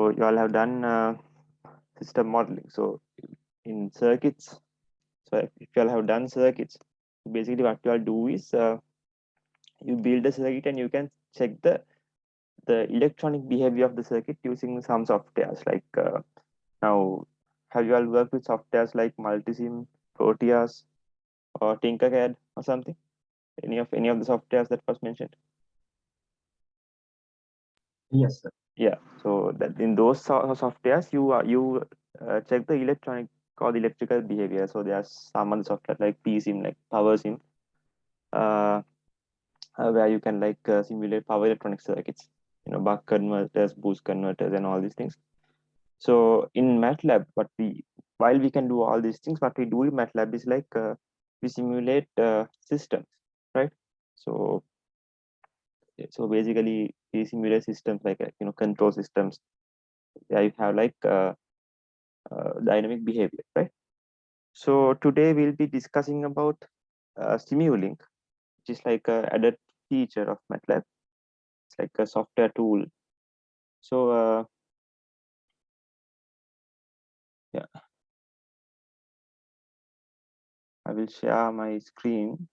So you all have done system modeling. So in circuits, so if you all have done circuits, basically what you all do is you build a circuit and you can check the electronic behavior of the circuit using some softwares. Like now, have you all worked with softwares like Multisim, Proteus, or Tinkercad or something? Any of the softwares that was mentioned? Yes, sir. Yeah. So that in those softwares, you check the electronic or the electrical behavior. So there are some other software like PSIM, like PowerSim, uh, where you can like simulate power electronic circuits. Buck converters, boost converters, and all these things. So in MATLAB, while we can do all these things, what we do in MATLAB is like we simulate systems, right? So basically we simulate systems like control systems. Yeah, you have like dynamic behavior, right? So today we'll be discussing about Simulink, which is like a added feature of MATLAB. It's like a software tool. So yeah, I will share my screen.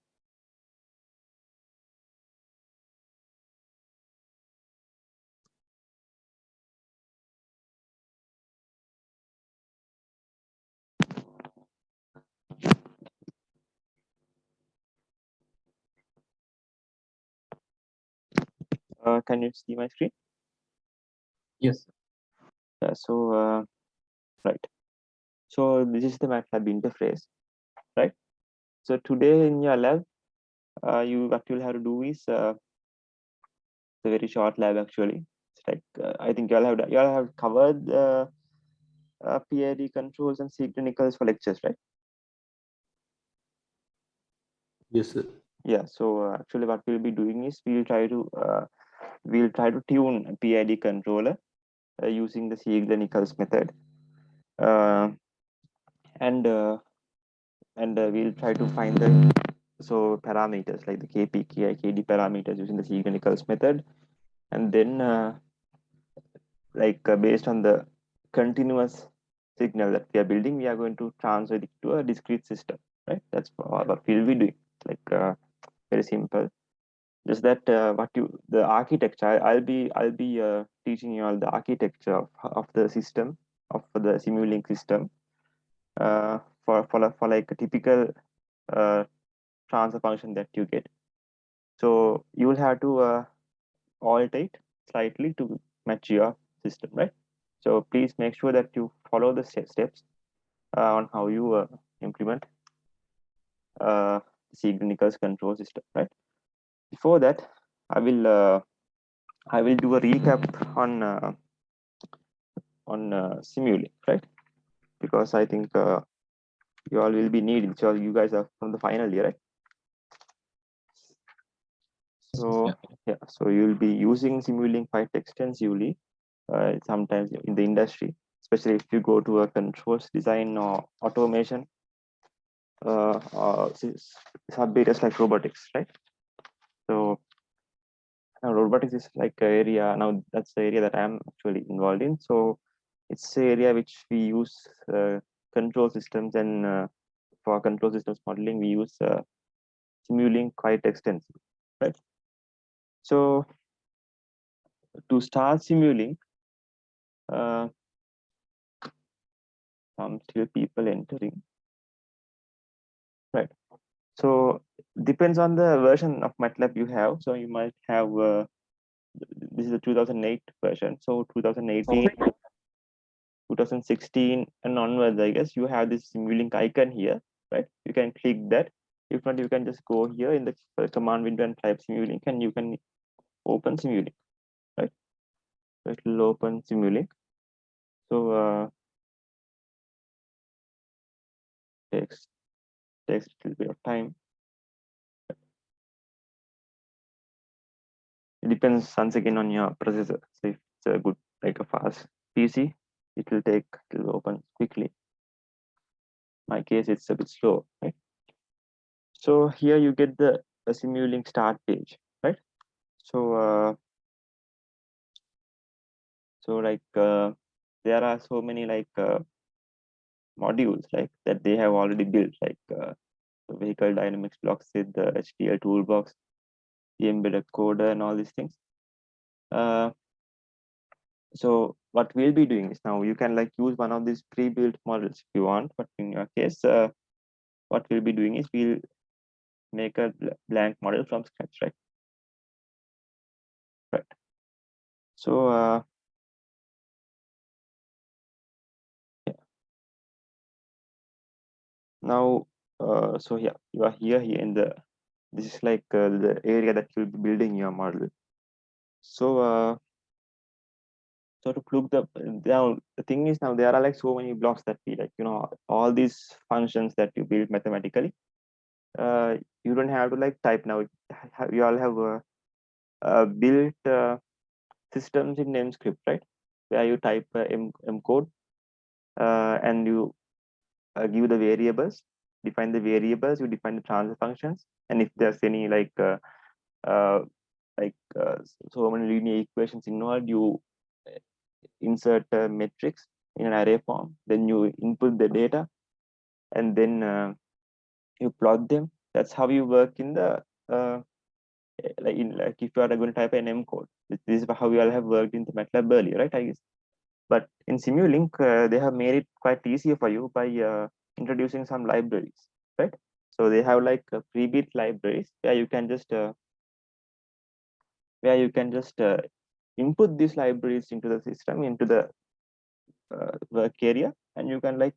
Can you see my screen? Yes, sir. Yeah, so right. So this is the MATLAB interface, right? So today in your lab, what you'll have to do is it's a very short lab actually. It's like I think you all have covered PID controls and signal for lectures, right? Yes, sir. Yeah. So actually, what we'll be doing is we'll try to tune a PID controller using the Siegler-Nichols method, uh, and we'll try to find the parameters like the KP, KI, KD parameters using the Siegler-Nichols method, and then based on the continuous signal that we are building, we are going to transfer it to a discrete system, right? That's what we'll be doing. Like very simple. Just that the architecture. I'll be teaching you all the architecture of the system of the Simulink system uh, for like a typical uh, transfer function that you get. So you will have to alter it slightly to match your system, right? So please make sure that you follow the steps on how you implement uh, Siegler-Nichols control system, right? Before that, I will uh, I will do a recap on Simulink, right? Because I think you all will be needing. So you guys are from the final year, right? So Yeah. yeah, so you'll be using Simulink quite extensively, sometimes in the industry, especially if you go to a controls design or automation or sub-areas like robotics, right? So robotics is like an area now. That's the area that I'm actually involved in. So it's the area which we use control systems, and for control systems modeling, we use Simulink quite extensively, right? So to start Simulink, uh, still people entering, right? So depends on the version of MATLAB you have. So you might have this is the 2008 version. So 2018, 2016 and onwards, I guess you have this Simulink icon here, right? You can click that. If not, you can just go here in the command window and type Simulink, and you can open Simulink, right? So it will open Simulink. So takes takes a little bit of time. It depends once again on your processor. So if it's a good like a fast PC, it will open quickly. My case, it's a bit slow, right? So here you get the Simulink start page, right? So so like there are so many like modules like that they have already built, like the vehicle dynamics blocks with the HDL toolbox, the embedded coder, and all these things. So what we'll be doing is, now you can like use one of these pre-built models if you want, but in your case, what we'll be doing is we'll make a blank model from scratch, right? Right. So yeah. Now, so yeah, you are here in the, this is like the area that you'll be building your model. So so to plug the down, the thing is, now there are like so many blocks that we like, all these functions that you build mathematically. You don't have to like type now. You all have built systems in namescript, right? Where you type M code, and you give the variables, define the variables, you define the transfer functions, and if there's any uh, like so many linear equations involved, you uh, insert a matrix in an array form, then you input the data, and then you plot them. That's how you work in the like if you are going to type an M code. This is how we all have worked in the MATLAB earlier, right? I guess. But in Simulink, they have made it quite easier for you by introducing some libraries, right? So they have like pre-built libraries where you can just input these libraries into the system, into the work area, and you can like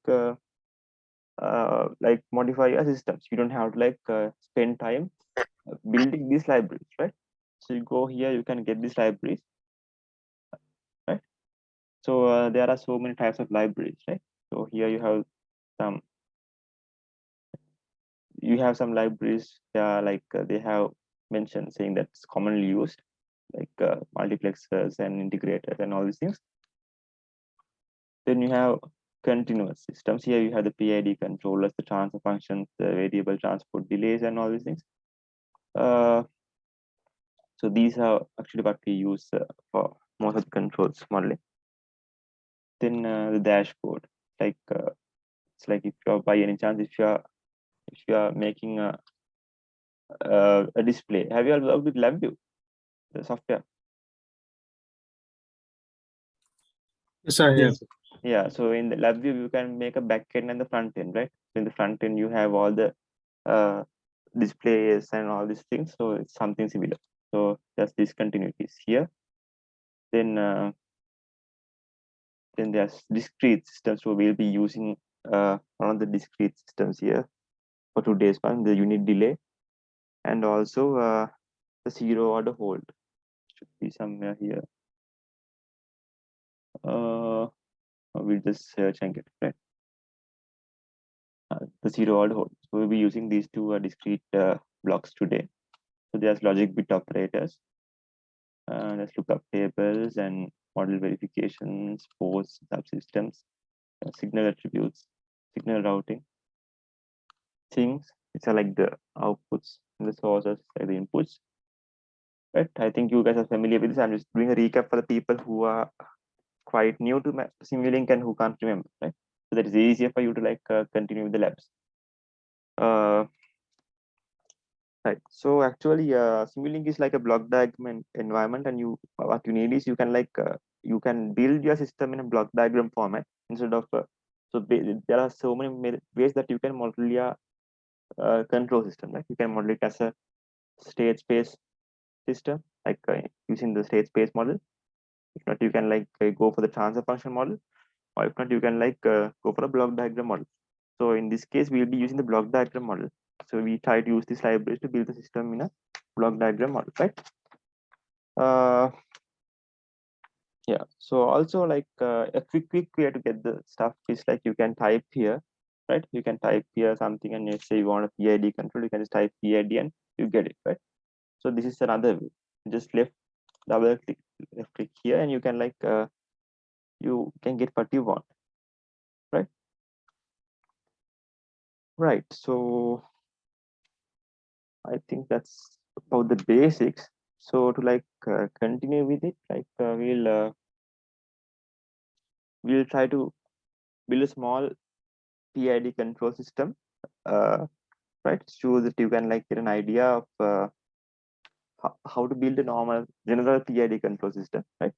modify your systems. You don't have to like spend time building these libraries, right? So you go here, you can get these libraries, right? So there are so many types of libraries, right? So here some you have some libraries like they have mentioned saying that's commonly used, like multiplexers and integrators and all these things. Then you have continuous systems. Here you have the PID controllers, the transfer functions, the variable transport delays, and all these things. So these are actually what we use for most of the controls modeling. Then the dashboard, like it's like if you're by any chance, if you are making a display. Have you all worked with LabVIEW, the software? Yes, sir. Yes. Yeah, so in the LabVIEW, you can make a back end and the front end, right? So in the front end, you have all the displays and all these things. So it's something similar. So there's discontinuities here. Then there's discrete systems. So we'll be using one of the discrete systems here for today's one, the unit delay, and also the zero order hold should be somewhere here. We'll just search and get it, right? The zero order hold. So we'll be using these two discrete blocks today. So there's logic bit operators. Let's look up tables and model verifications, posts, subsystems, signal attributes, signal routing, things. It's like the outputs and the sources, like the inputs. Right? I think you guys are familiar with this. I'm just doing a recap for the people who are quite new to Simulink and who can't remember, right? So that is easier for you to like continue with the labs. Right. So actually, Simulink is like a block diagram environment, and what you need is you can build your system in a block diagram format instead of there are so many ways that you can model your control system. Right. You can model it as a state space system, like using the state space model. If not, you can go for the transfer function model, or if not, you can go for a block diagram model. So in this case, we'll be using the block diagram model. So we try to use this libraries to build the system in a block diagram model, right? Uh, yeah. So also a quick way to get the stuff is like you can type here, right? You can type here something, and you say you want a PID control, you can just type PID and you get it, right? So this is another way. Just double click, left click here, and you can you can get what you want, right? Right. So I think that's about the basics. So to continue with it, we'll try to build a small PID control system, right? So that you can like get an idea of how to build a normal general PID control system, right?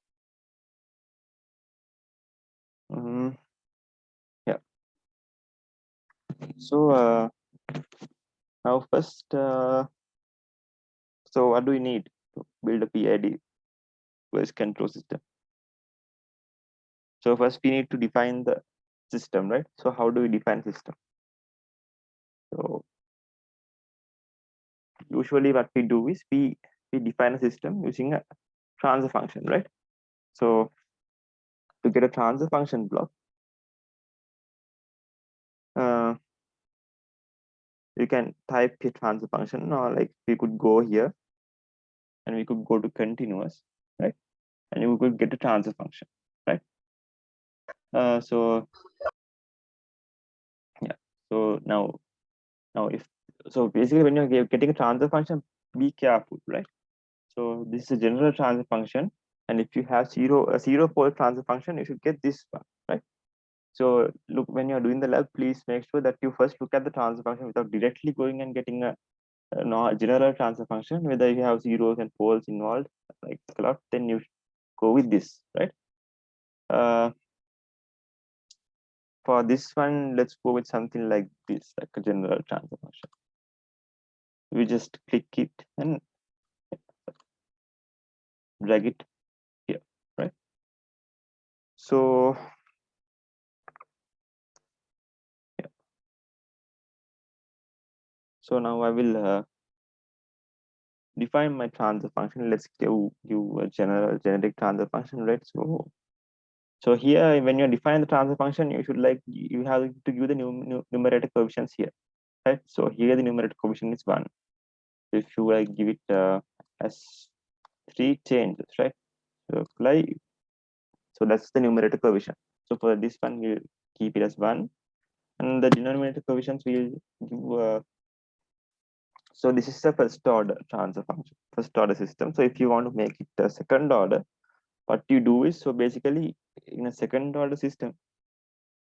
Yeah. So now first, so what do we need to build a PID voice control system? So first we need to define the system, right? So how do we define system? So usually what we do is we define a system using a transfer function, right? So to get a transfer function block, you can type a transfer function, or like we could go here and we could go to continuous, right? And you could get a transfer function, right? So yeah. So now if so basically when you're getting a transfer function, be careful, right? So this is a general transfer function, and if you have a zero pole transfer function, you should get this one, right? So look, when you're doing the lab, please make sure that you first look at the transfer function without directly going and getting a no, general transfer function. Whether you have zeros and poles involved, like a lot, then you go with this, right? For this one, let's go with something like this, like a general transfer function. We just click it and drag it here, right? So yeah. So now I will define my transfer function. Let's give a generic transfer function, right? So here, when you define the transfer function, you should you have to give the numerator coefficients here, right? So here the numerator coefficient is 1. If you like give it as 3 changes, right? So apply. So that's the numerator coefficient. So for this one, we'll keep it as 1, and the denominator coefficients will give. So this is the first order transfer function, first order system. So if you want to make it a second order, what you do is, so basically in a second order system,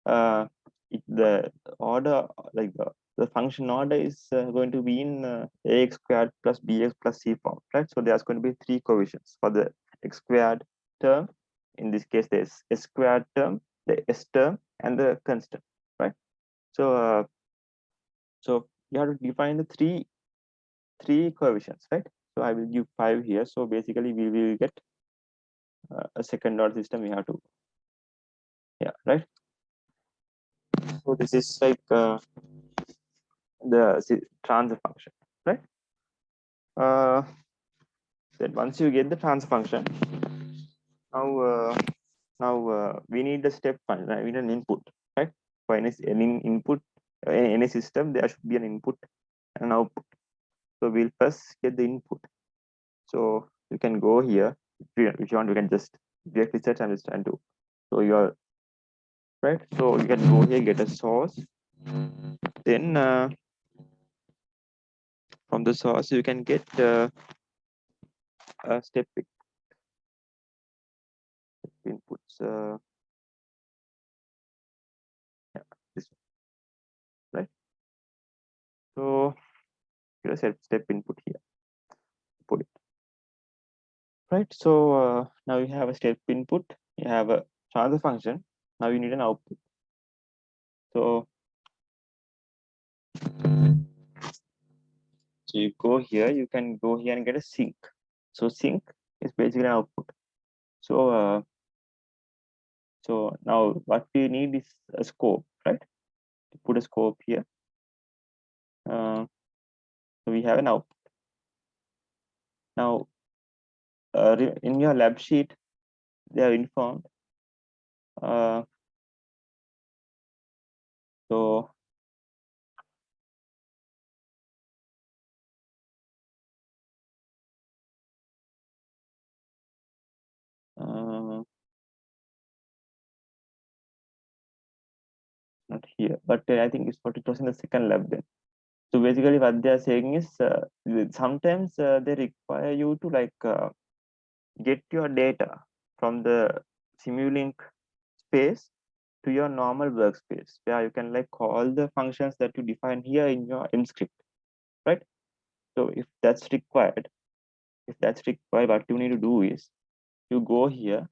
the order, like the function order is going to be in ax squared plus bx plus c form, right? So there's going to be 3 coefficients for the x squared term. In this case, there's s squared term, the s term, and the constant, right? So so you have to define the three coefficients, right? So I will give 5 here. So basically we will get a second order system. We have to, yeah, right? So this is like the transfer function, right? Then once you get the transfer function, now we need the step function, right? We need an input, right? For any input, any system, there should be an input and an output. So we'll first get the input. So you can go here if you want. You can just directly search and just do. So you're right. So you can go here, get a source. Then from the source, you can get a step inputs. Yeah, this one, right? So here's a step input here. Put it right. So now you have a step input. You have a transfer function. Now you need an output. So you go here. You can go here and get a sink. So sink is basically an output. So so now what we need is a scope, right? To put a scope here. So we have an output. Now in your lab sheet, they are informed. So not here, but I think it was in the second lab then. So basically what they are saying is sometimes they require you to get your data from the Simulink workspace to your normal workspace, where you can like call the functions that you define here in your M script, right? So if that's required, what you need to do is you go here,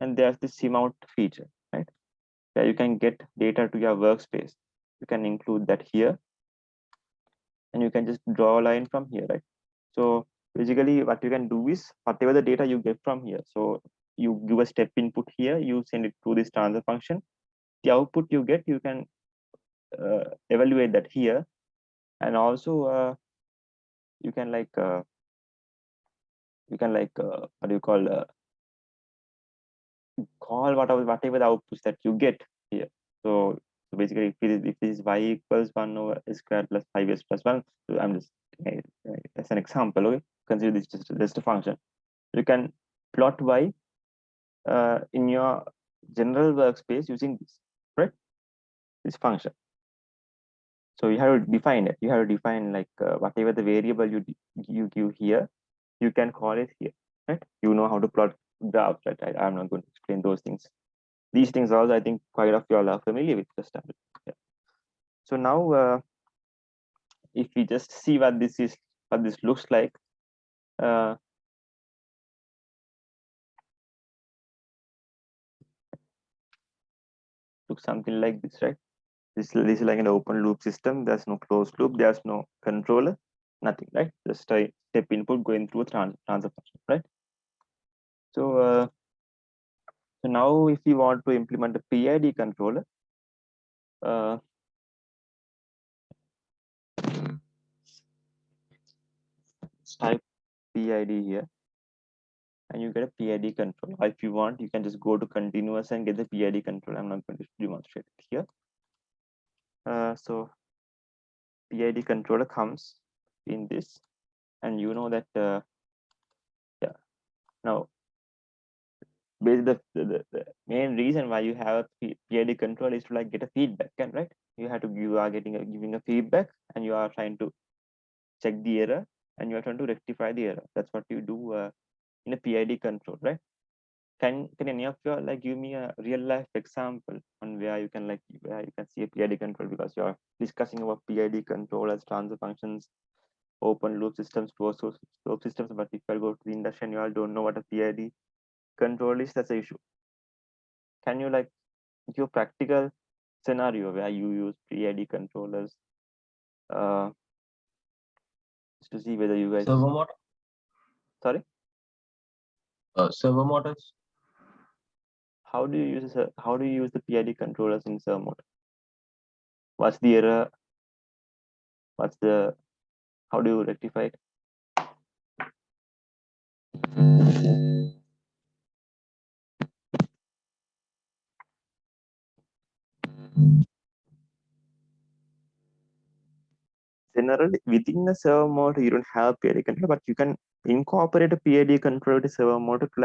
and there's the SIMOUT feature, right? Where you can get data to your workspace. You can include that here, and you can just draw a line from here, right? So basically what you can do is whatever the data you get from here, so you give a step input here, you send it to this transfer function. The output you get, you can evaluate that here, and also you can like what do you call whatever the outputs that you get here. So basically, if this is y equals 1 over s squared plus 5s plus 1, so I'm just as an example, okay? Consider this just a function. You can plot y in your general workspace using this, right? This function. So you have to define it. You have to define like whatever the variable you give here, you can call it here, right? You know how to plot graphs, right? I'm not going to explain those things. These things also, I think quite of you all are familiar with the standard. Yeah. So now, if we just see what this looks like, looks something like this, right? This is like an open loop system. There's no closed loop. There's no controller, nothing, right? Just a step input going through a transfer function, right? So now if you want to implement a PID controller, type PID here, and you get a PID control. Or if you want, you can just go to continuous and get the PID control. I'm not going to demonstrate it here. So PID controller comes in this, and you know that yeah. Now, basically the main reason why you have a PID control is to like get a feedback, right? You have to giving a feedback, and you are trying to check the error, and you are trying to rectify the error. That's what you do in a PID control, right? Can any of you like give me a real life example on where you can see a PID control, because you're discussing about PID controllers, transfer functions, open loop systems, closed loop systems. But if I go to the industry and you all don't know what a PID control is, that's the issue. Can you like give a practical scenario where you use PID controllers just to see whether you guys Servo motor. Sorry? Servo motors. How do you use the PID controllers in servo motor? What's the error? How do you rectify it? Generally, within the servo motor, you don't have PID controller, but you can incorporate a PID controller to servo motor to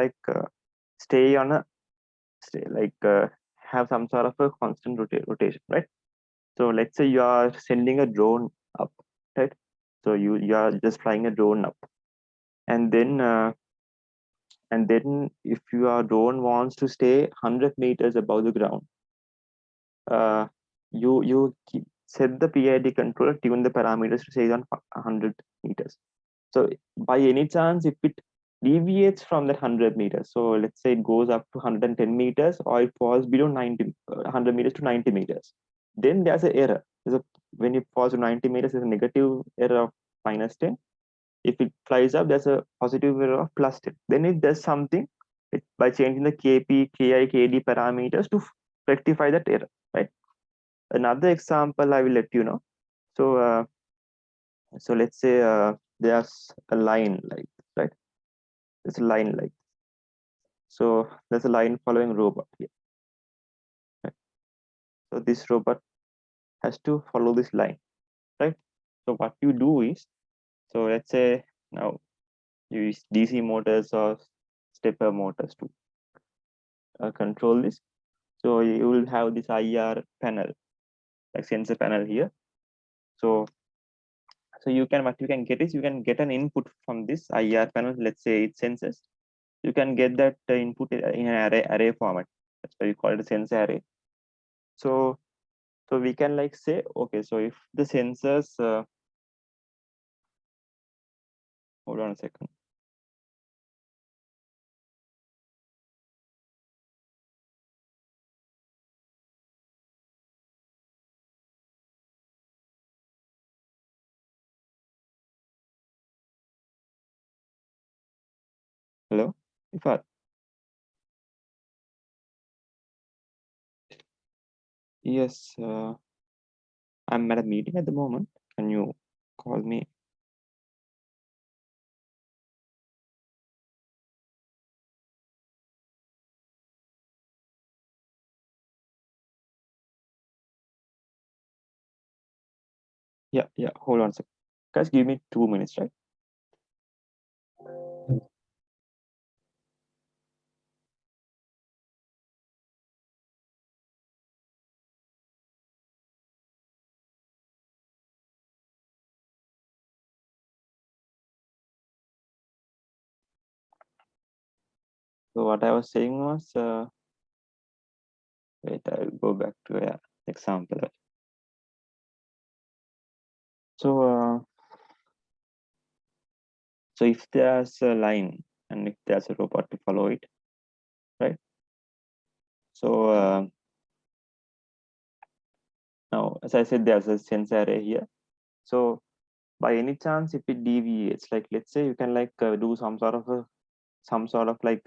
like have some sort of a constant rotation, right? So let's say you are sending a drone up, right? So you are just flying a drone up, and then if your drone wants to stay 100 meters above the ground, you set the PID controller, tune the parameters to say on 100 meters. So by any chance, if it deviates from that 100 meters, so let's say it goes up to 110 meters, or it falls below 100 meters to 90 meters, then there's an error. When it falls to 90 meters, there's a negative error of -10. If it flies up, there's a positive error of +10. Then it does something by changing the KP, KI, KD parameters to rectify that error, right? Another example I will let you know. So let's say there's a line like this, right? There's a line like this. So there's a line following robot here. Right? So this robot has to follow this line, right? So what you do is, so let's say now you use DC motors or stepper motors to control this. So you will have this IR panel, like sensor panel here. So what you can get is you can get an input from this IR panel. Let's say it senses. You can get that input in an array format. That's why we call it a sensor array. So we can like say, okay, so if the sensors, hold on a second. Hello, Ifat. Yes, I'm at a meeting at the moment. Can you call me? Yeah, hold on a second. Guys, give me 2 minutes, right? So what I was saying was, wait, I'll go back to an example. So, so if there's a line and if there's a robot to follow it, right? So now, as I said, there's a sensor array here. So by any chance, if it deviates, like let's say you can like do some sort of like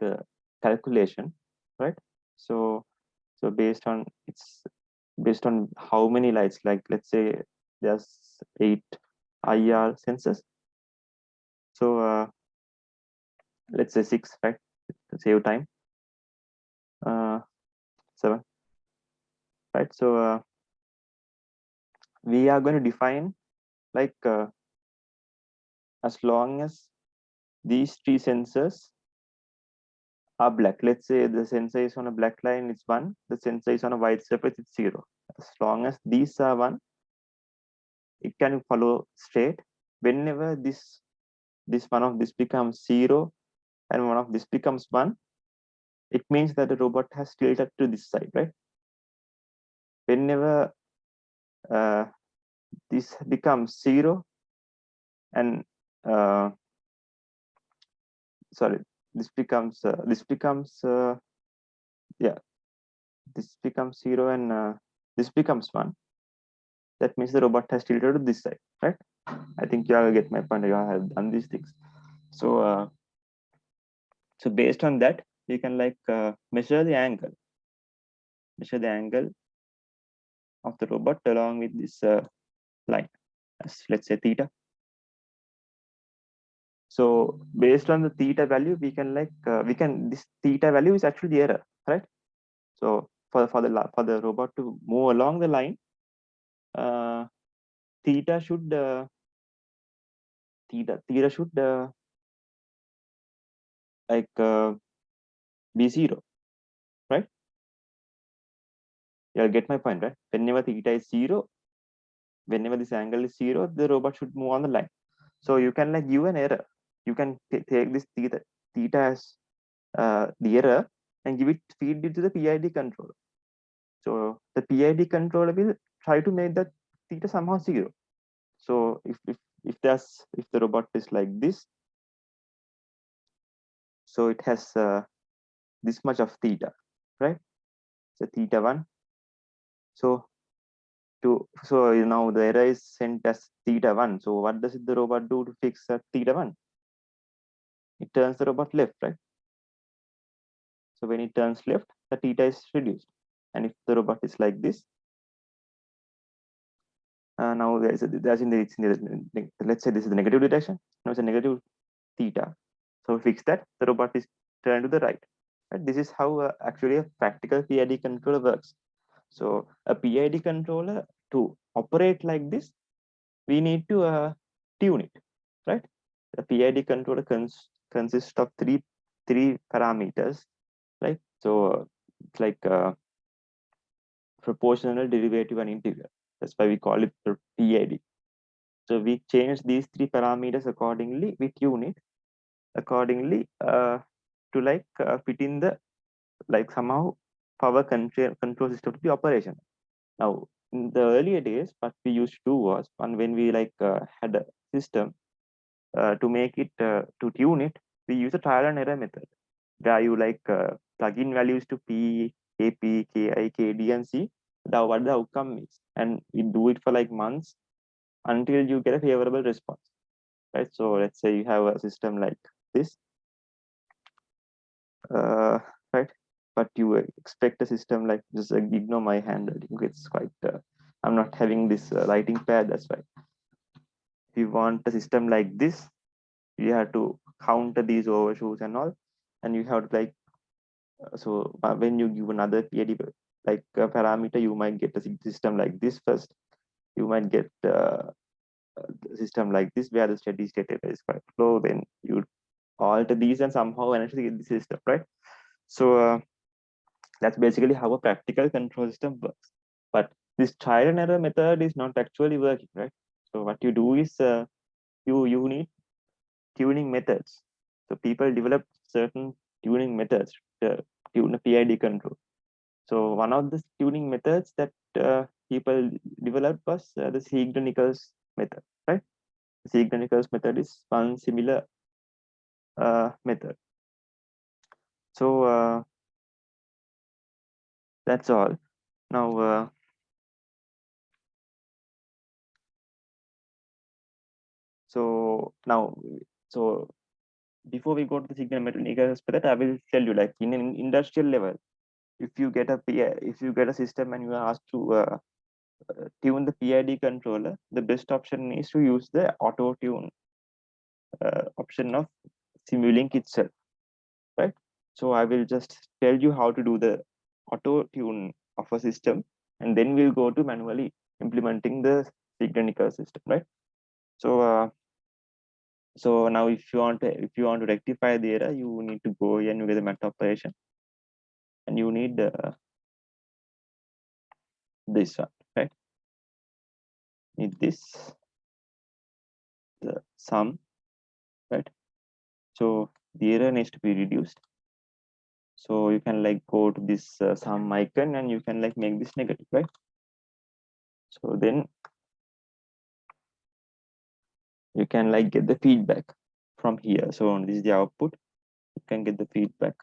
calculation, right? So based on how many lights, like let's say there's 8 IR sensors. So let's say 6, right? To save time. 7, right? So we are going to define like as long as these 3 sensors are black. Let's say the sensor is on a black line, it's 1. The sensor is on a white surface, it's 0. As long as these are 1, it can follow straight. Whenever this one of this becomes 0 and one of this becomes 1, it means that the robot has tilted to this side, right? Whenever this becomes 0 and sorry, this becomes this becomes 0 and this becomes 1, that means the robot has tilted to this side, right? I think you all get my point. You all have done these things. So so based on that, you can like measure the angle of the robot along with this line, as let's say theta. So based on the theta value, we can like this theta value is actually the error, right? So for the robot to move along the line, theta should like be 0, right? You'll get my point, right? Whenever theta is 0, whenever this angle is 0, the robot should move on the line. So you can like give an error. You can take this theta as the error and feed it to the PID controller. So the PID controller will try to make that theta somehow 0. So if the robot is like this, so it has this much of theta, right? So theta 1. So now the error is sent as theta 1. So what does the robot do to fix theta 1? It turns the robot left, right? So when it turns left, the theta is reduced. And if the robot is like this, now let's say this is the negative direction. Now it's a negative theta. So fix that, the robot is turned to the right. Right? This is how actually a practical PID controller works. So a PID controller, to operate like this, we need to tune it, right? The PID controller consists of three parameters, right? So it's like proportional, derivative, and integral. That's why we call it PID. So we change these 3 parameters accordingly. We tune it accordingly to like fit in the, like somehow power control system to be operational. Now, in the earlier days, what we used to do was, when we had a system to make it to tune it, we use a trial and error method, where you plug in values to P, KP, KI, KD, and see what the outcome is, and we do it for like months until you get a favorable response, right? So let's say you have a system like this, right? But you expect a system like just ignore my handwriting. It's quite. I'm not having this writing pad. That's why. If you want a system like this, you have to counter these overshoots and all, and you have to so when you give another PID parameter, you might get a system like this first. You might get a system like this where the steady state error is quite low. Then you alter these and somehow actually get the system, right? So that's basically how a practical control system works. But this trial and error method is not actually working, right? So what you do is you need tuning methods. So people develop certain tuning methods to tune a PID control. So one of the tuning methods that people developed was the Siegler-Nichols method, right? The Siegler-Nichols method is one similar method. So that's all. Now, so before we go to the Siegler-Nichols method, I will tell you, like in an industrial level, if you get a system and you are asked to tune the PID controller, the best option is to use the auto tune option of Simulink itself, right? So I will just tell you how to do the auto tune of a system, and then we'll go to manually implementing the Siegler-Nichols system, right? So now if you want to rectify the error, you need to go here and you get the meta operation, and you need this one, right? Need this, the sum, right? So the error needs to be reduced. So you can go to this sum icon and you can make this negative, right? So then you can get the feedback from here. So this is the output. You can get the feedback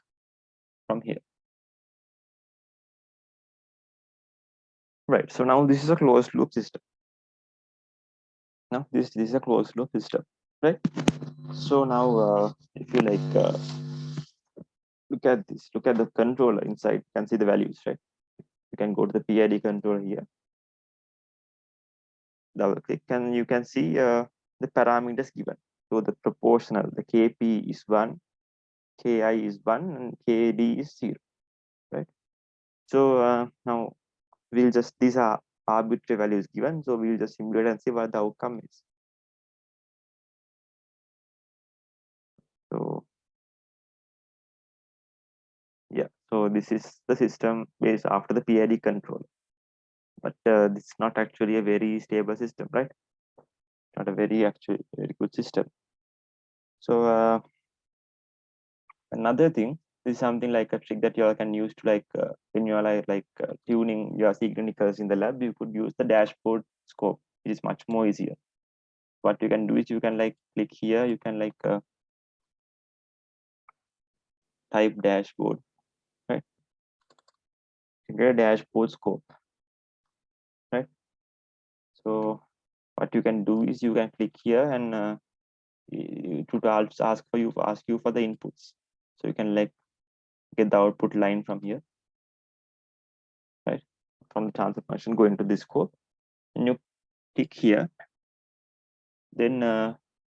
from here, right? So now this is a closed loop system. Now this is a closed loop system, right? So now if you look at this, look at the controller inside, you can see the values, right? You can go to the PID controller here, double click, and you can see the parameters given. So the proportional, the KP is 1, KI is 1, and KD is 0, right? So now these are arbitrary values given, so we'll just simulate and see what the outcome is. So yeah, so this is the system based after the PID control, but this is not actually a very stable system, right? Not a very good system. So another thing, this is something like a trick that you all can use to when you are tuning your Siegler-Nichols in the lab. You could use the dashboard scope. It is much more easier. What you can do is you can click here. You can type dashboard, right? You get a dashboard scope, right? So what you can do is you can click here and to ask you for the inputs. So you can get the output line from here, right? From the transfer function, go into this scope, and you click here. Then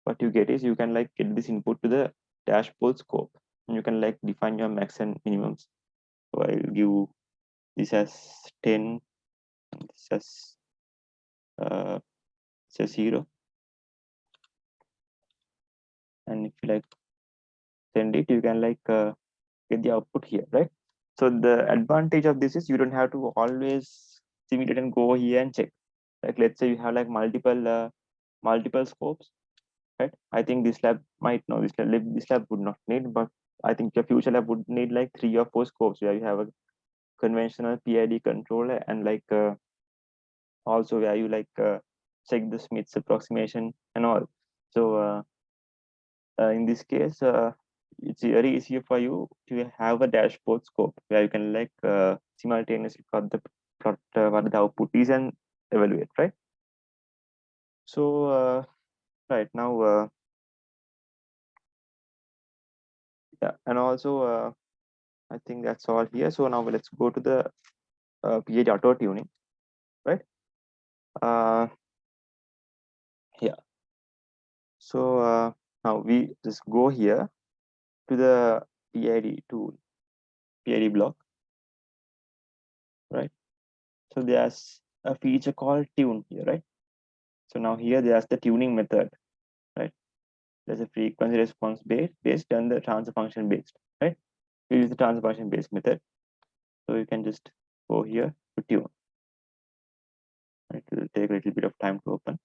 what you get is you can get this input to the dashboard scope, and you can define your max and minimums. So I'll give this as 10, and this as 0, and if you send it, you can get the output here, right? So the advantage of this is you don't have to always simulate and go here and check. Let's say you have multiple scopes, right? I think this lab might know, this lab would not need, but I think your future lab would need 3 or 4 scopes where you have conventional PID controller, and like also where you like check the Smith's approximation and all. So in this case, it's very easy for you to have a dashboard scope where you can like simultaneously plot what the output is and evaluate, right? So right now, yeah, and also I think that's all here. So now let's go to the PID auto tuning, right? Uh, yeah. So now we just go here to the PID tool, PID block, right? So there's a feature called tune here, right? So now here there's the tuning method, right? There's a frequency response based and the transfer function based, right? We use the transfer function based method. So you can just go here to tune. It will take a little bit of time to open.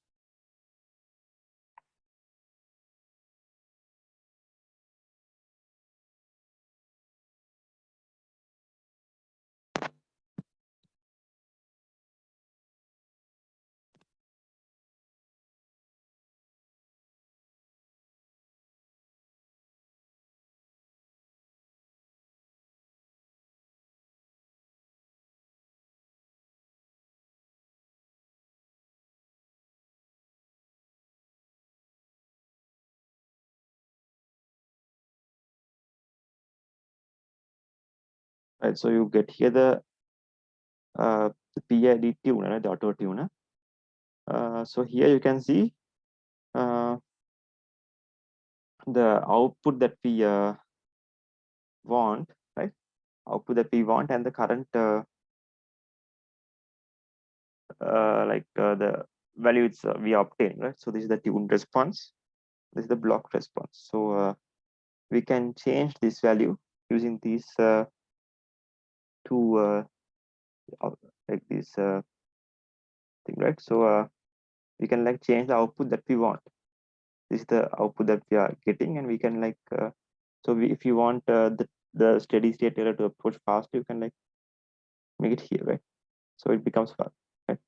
Right, so you get here the PID tuner, the auto tuner. So here you can see the output that we want, right? Output that we want and the current the value it's we obtain, right? So this is the tune response. This is the block response. So we can change this value using these two like this thing, right? So we can like change the output that we want. This is the output that we are getting, and we can like if you want the steady state error to approach fast, you can like make it here, right? So it becomes fast, right?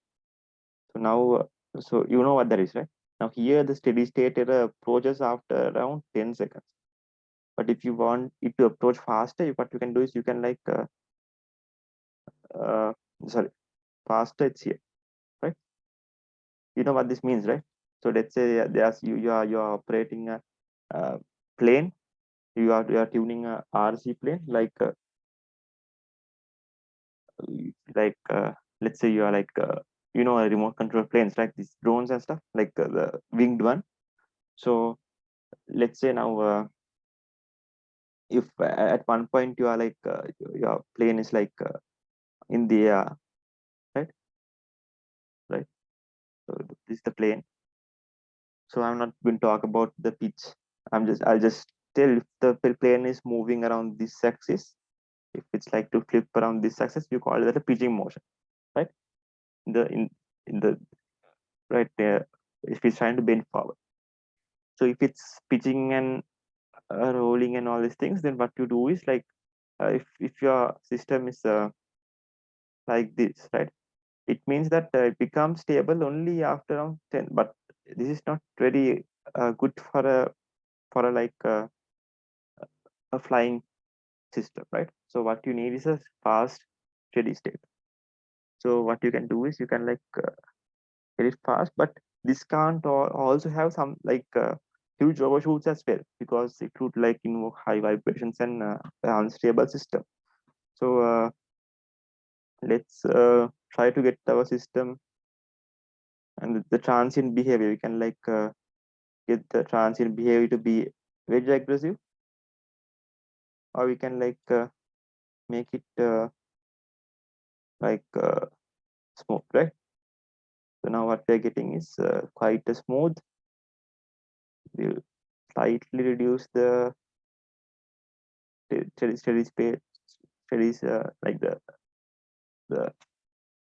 So now so you know what that is, right? Now here the steady state error approaches after around 10 seconds. But if you want it to approach faster, what you can do is you can like uh, sorry, faster it's here, right? You know what this means, right? So let's say there's you are operating a plane. You are tuning a RC plane let's say you are a remote control planes like these drones and stuff like the winged one. So let's say now if at one point you are your plane is in the air, right? Right. So this is the plane. So I'm not going to talk about the pitch. I'll just tell if the plane is moving around this axis. If it's like to flip around this axis, you call it a pitching motion, right? In the right there, if it's trying to bend forward. So if it's pitching and rolling and all these things, then what you do is if your system is like this, right? It means that it becomes stable only after around 10. But this is not very good for a flying system, right? So what you need is a fast steady state. So what you can do is you can get it fast, but this can't also have some huge overshoots as well, because it would like invoke high vibrations and unstable system. So let's try to get our system and the transient behavior. We can get the transient behavior to be very aggressive, or we can make it like smooth, right? So now what we're getting is quite a smooth. We'll slightly reduce the steady space, steady like the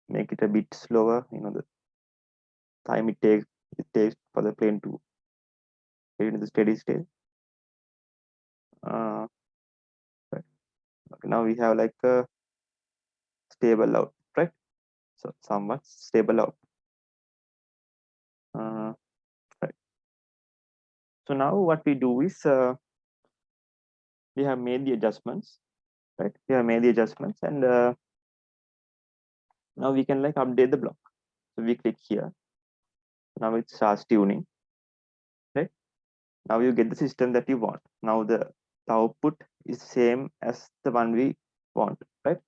make it a bit slower. The time it takes for the plane to get into the steady state. Uh, right. Okay, now we have stable out, right? So somewhat stable out. Right. So now what we do is we have made the adjustments, right? We have made the adjustments, and now we can like update the block. So we click here. Now it starts tuning, right? Now you get the system that you want. Now the output is same as the one we want, right?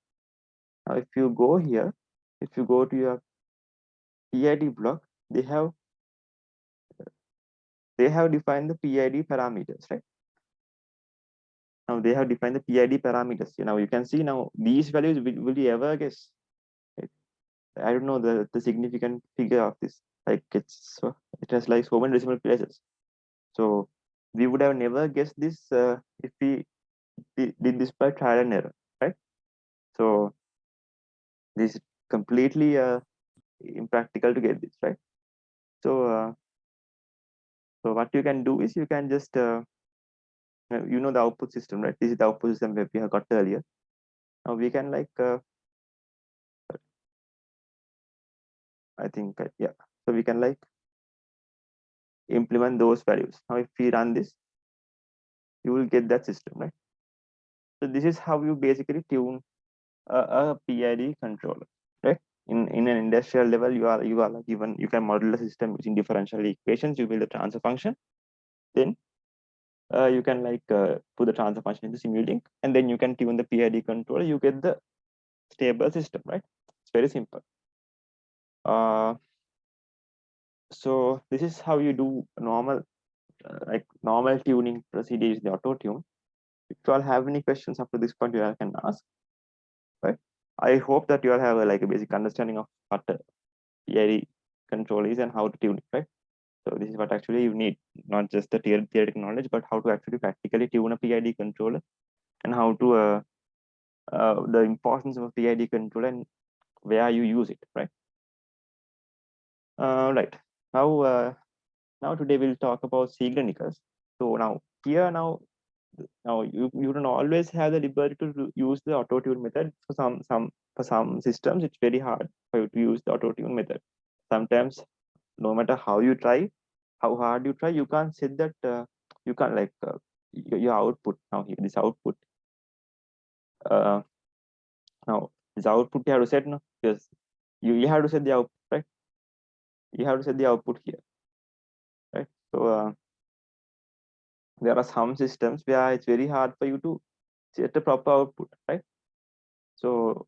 Now if you go here, if you go to your PID block, they have defined the PID parameters, right? Now they have defined the PID parameters. Now you can see now these values will you ever guess? Right? I don't know the significant figure of this. Like it has like so many decimal places. So we would have never guessed this if we did this by trial and error, right? So this is completely impractical to get this, right? So so what you can do is you can just the output system, right? This is the output system that we have got earlier. Now we can like I think yeah, so we can like implement those values. Now if we run this, you will get that system, right? So this is how you basically tune a PID controller, right? In an industrial level, you are given, you can model the system using differential equations. You build the transfer function, then you can like put the transfer function into Simulink, and then you can tune the PID controller. You get the stable system, right? It's very simple. So this is how you do normal normal tuning procedure using the auto tune. If you all have any questions up to this point, you all can ask, right? I hope that you all have like a basic understanding of what a PID control is and how to tune it, right? So this is what actually you need, not just the theoretical knowledge, but how to actually practically tune a PID controller, and how to the importance of a PID controller and where you use it, right? Right. Now today we'll talk about Ziegler-Nichols. So now here now you don't always have the liberty to use the auto tune method. For some systems it's very hard for you to use the auto tune method. Sometimes no matter how you try, how hard you try, you can't set that you can't like your output. Now here this output now this output you have to set, no, because you have to set the output, right? You have to set the output here, right? So there are some systems where it's very hard for you to set a proper output, right? So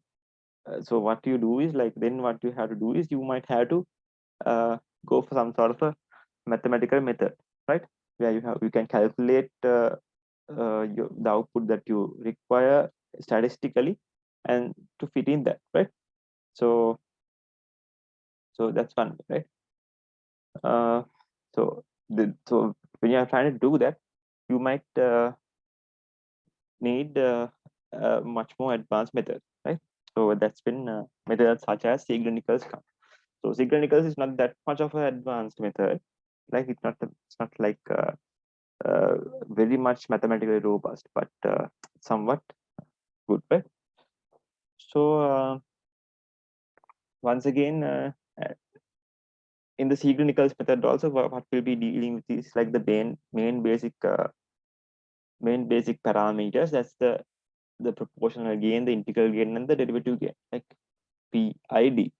so what you do is like, then what you have to do is you might have to go for some sort of a mathematical method, right? Where you can calculate the output that you require statistically and to fit in that, right? So that's one, right? So so when you are trying to do that, you might need much more advanced methods, right? So that's been methods such as Ziegler-Nichols. So Ziegler-Nichols is not that much of an advanced method. Like it's not like very much mathematically robust, but somewhat good, right? So once again, in the Ziegler-Nichols method also, what we'll be dealing with is like the main basic parameters. That's the proportional gain, the integral gain, and the derivative gain, like PID.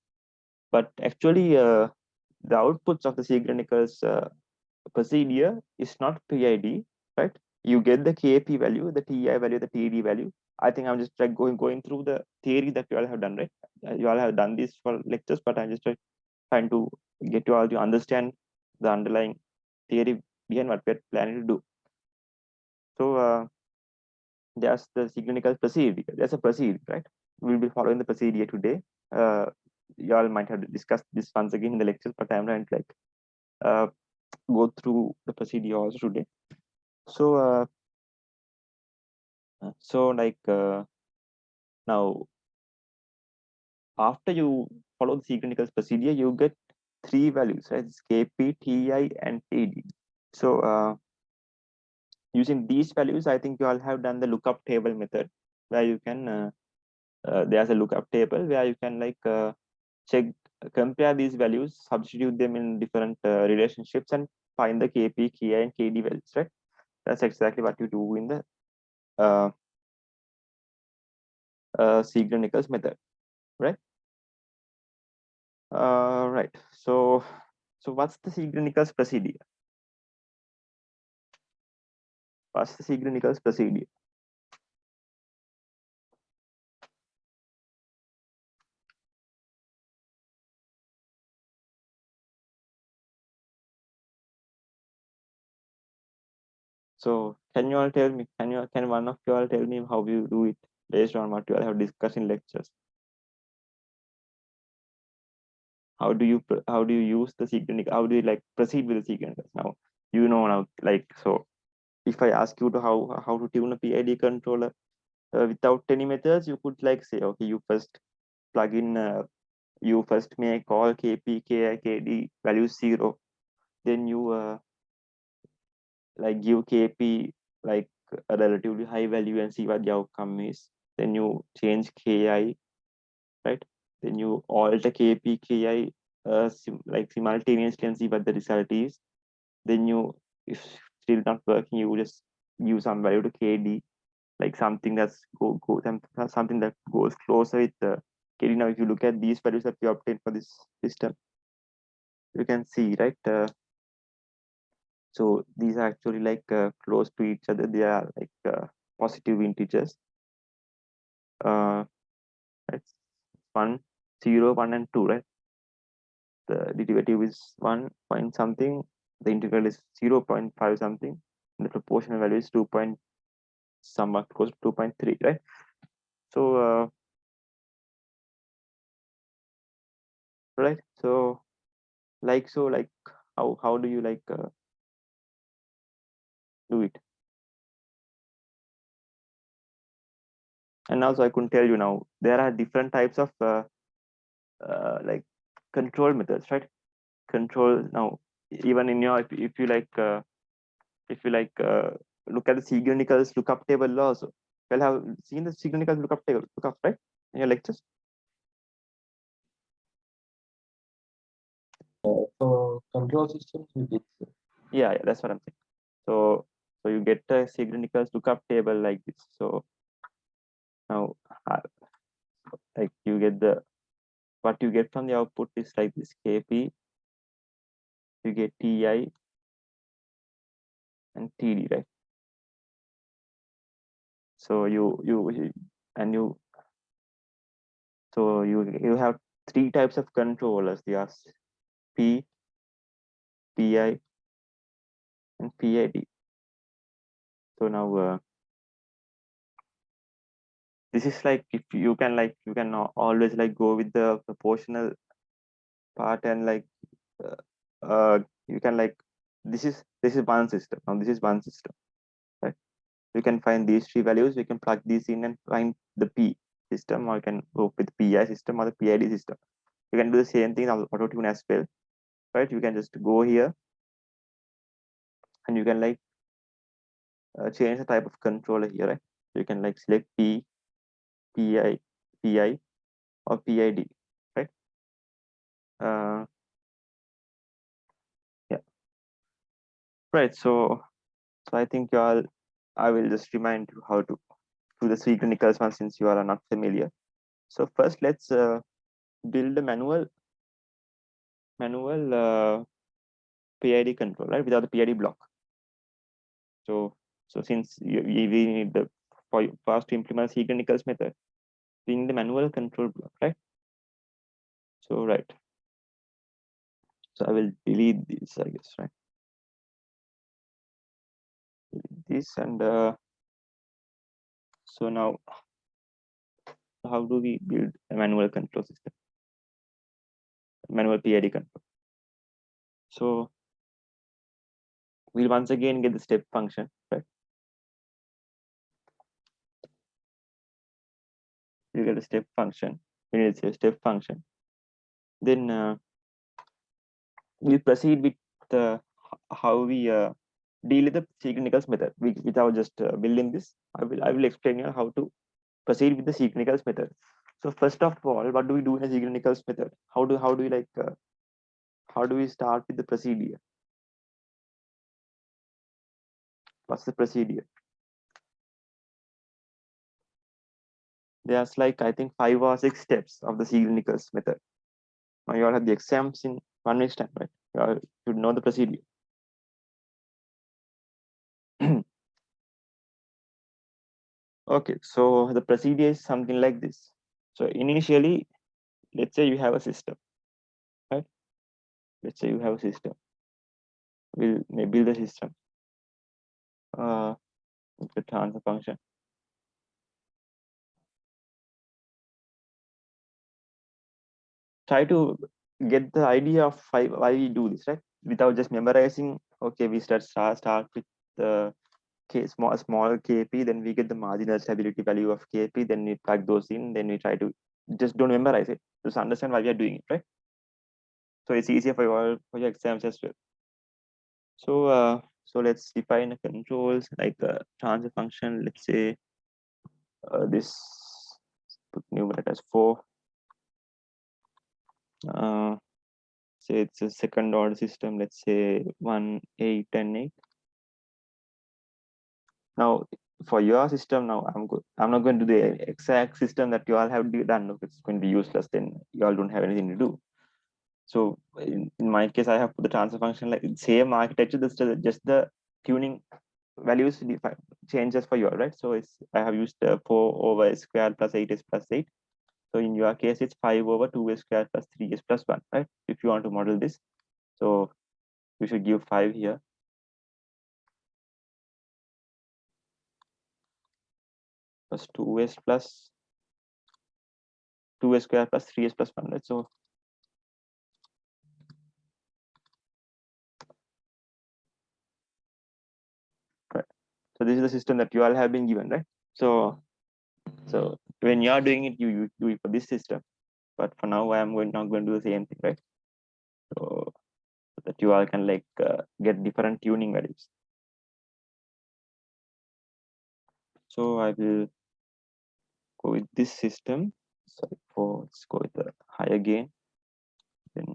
But actually, the outputs of the Ziegler-Nichols procedure is not PID, right? You get the KP value, the TI value, the TD value. I think I'm just like going through the theory that you all have done, right? You all have done this for lectures, but I'm just trying to get you all to understand the underlying theory behind what we're planning to do. So there's the Ziegler-Nichols procedure. There's a procedure, right? We'll be following the procedure today. You all might have discussed this once again in the lectures, but I'm trying to like go through the procedure also today. So now after you follow the Ziegler-Nichols procedure, you get three values, right? It's KP, TI, and TD. So using these values, I think you all have done the lookup table method, where you can there's a lookup table where you can like check, compare these values, substitute them in different relationships, and find the KP, KI, and KD values, right? That's exactly what you do in the Siegler-Nichols method, right? Right. So what's the Siegler-Nichols procedure? What's the Siegler-Nichols procedure? So can you all tell me? Can one of you all tell me how you do it based on what you all have discussed in lectures? How do you use the Siegler-Nichols? How do you like proceed with the Siegler-Nichols? Now you know now, like, so if I ask you to how to tune a PID controller without any methods, you could like say, okay, you first plug in, you first make all KP, KI, KD values 0, then you like give KP like a relatively high value and see what the outcome is. Then you change KI, right? Then you alter KP, KI like simultaneously and see what the result is. Then you, if still not working, you just give some value to KD, like something that's something that goes closer with the KD. Now, if you look at these values that we obtained for this system, you can see, right? So these are actually like close to each other. They are like positive integers. It's 1, 0, 1, and 2, right? The derivative is 1 point something. The integral is 0.5 something. And the proportional value is 2 point somewhat close to 2.3, right? So right. So like how do you like do it? And also I couldn't tell you now, there are different types of like control methods, right? Control now, even in your, if you like look at the Siegler-Nichols lookup table also. Well, have seen the Siegler-Nichols lookup table, right, in your lectures? So control systems with it. Yeah, that's what I'm saying. So you get a Siegler-Nichols lookup table like this. So now like you get the, what you get from the output is like this KP, you get TI and TD, right? So you have 3 types of controllers. They are P, PI, and PID. So now this is like, if you can always like go with the proportional part, and like you can like, this is one system. Now this is one system, right? You can find these 3 values, you can plug these in and find the P system, or you can go with PI system or the PID system. You can do the same thing on auto tune as well, right? You can just go here and you can like change the type of controller here, right? You can like select P, PI, or PID, right? Yeah, right. So I think you all, I will just remind you how to do the Siegler-Nichols one, since you are not familiar. So first, let's build a manual PID control, right, without the PID block. So since we need the, for us to implement Siegler-Nichols method, we need the manual control block, right? So right. So I will delete this, I guess, right? Delete this, and so now, how do we build a manual control system? Manual PID control. So we'll once again get the step function, right? You get a step function. We need a step function. Then we proceed with how we deal with the Siegler-Nichols method. Without just building this, I will explain you how to proceed with the Siegler-Nichols method. So first of all, what do we do in a Ziegler-Nichols method? How do we like how do we start with the procedure? What's the procedure? There's like I think 5 or 6 steps of the Ziegler-Nichols method. Now you all have the exams in 1 week's time, right? You all should know the procedure. Okay, so the procedure is something like this. So initially, let's say you have a system, right? Let's say you have a system. We'll build the system. With the transfer function. Try to get the idea of why we do this, right? Without just memorizing. Okay, we start with the small kp, then we get the marginal stability value of kp, then we plug those in, then we try to just don't memorize it, just understand why we are doing it, right? So it's easier for your exams as well. So let's define a controls like a transfer function. Let's say this put numerator as 4. Say it's a second order system. Let's say 1, 8, and 8. Now for your system, now I'm not going to do the exact system that you all have done. It's going to be useless. Then you all don't have anything to do. So in my case, I have put the transfer function like same architecture. Just the tuning values changes for you all, right? So I have used 4 over s squared plus 8s plus 8. So in your case, it's 5 over 2s squared plus 3s plus 1, right? If you want to model this, so we should give 5 here. Plus 2s plus 2s squared plus 3s plus 1, right? So this is the system that you all have been given, right? So when you are doing it, you do it for this system. But for now, I am not going to do the same thing, right? So that you all can like get different tuning values. So I will go with this system. Sorry, let's go with the higher gain. Then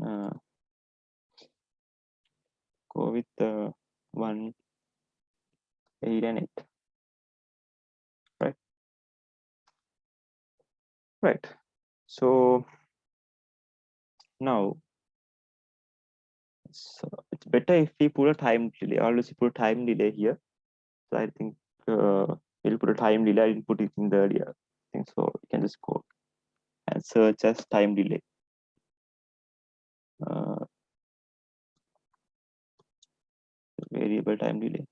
go with the 1, 8, and 8. Right. So now it's better if we put a time delay. Always put a time delay here. So I think we'll put a time delay. I didn't put it in the earlier thing, so you can just go and search as time delay. Variable time delay.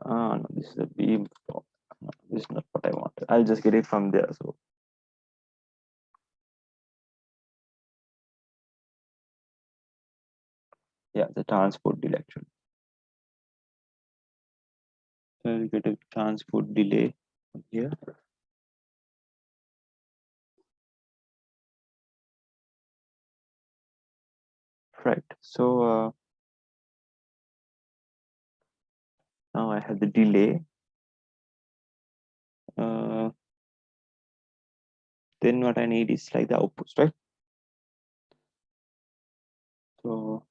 No, this is a beam. No, this is not what I want. I'll just get it from there. So yeah, the transport delay actually. So I'll get a transport delay here. Right. So now I have the delay. Then what I need is like the outputs, right? So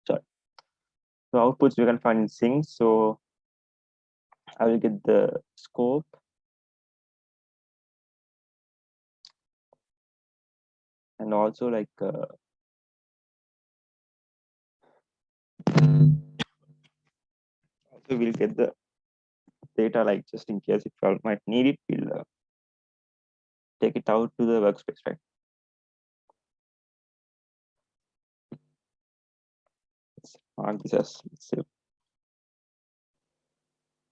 sorry. So outputs we can find in sync. So I will get the scope. And also like also we'll get the data, like just in case if you all might need it, we'll take it out to the workspace, right? Let's mark this as, let's say,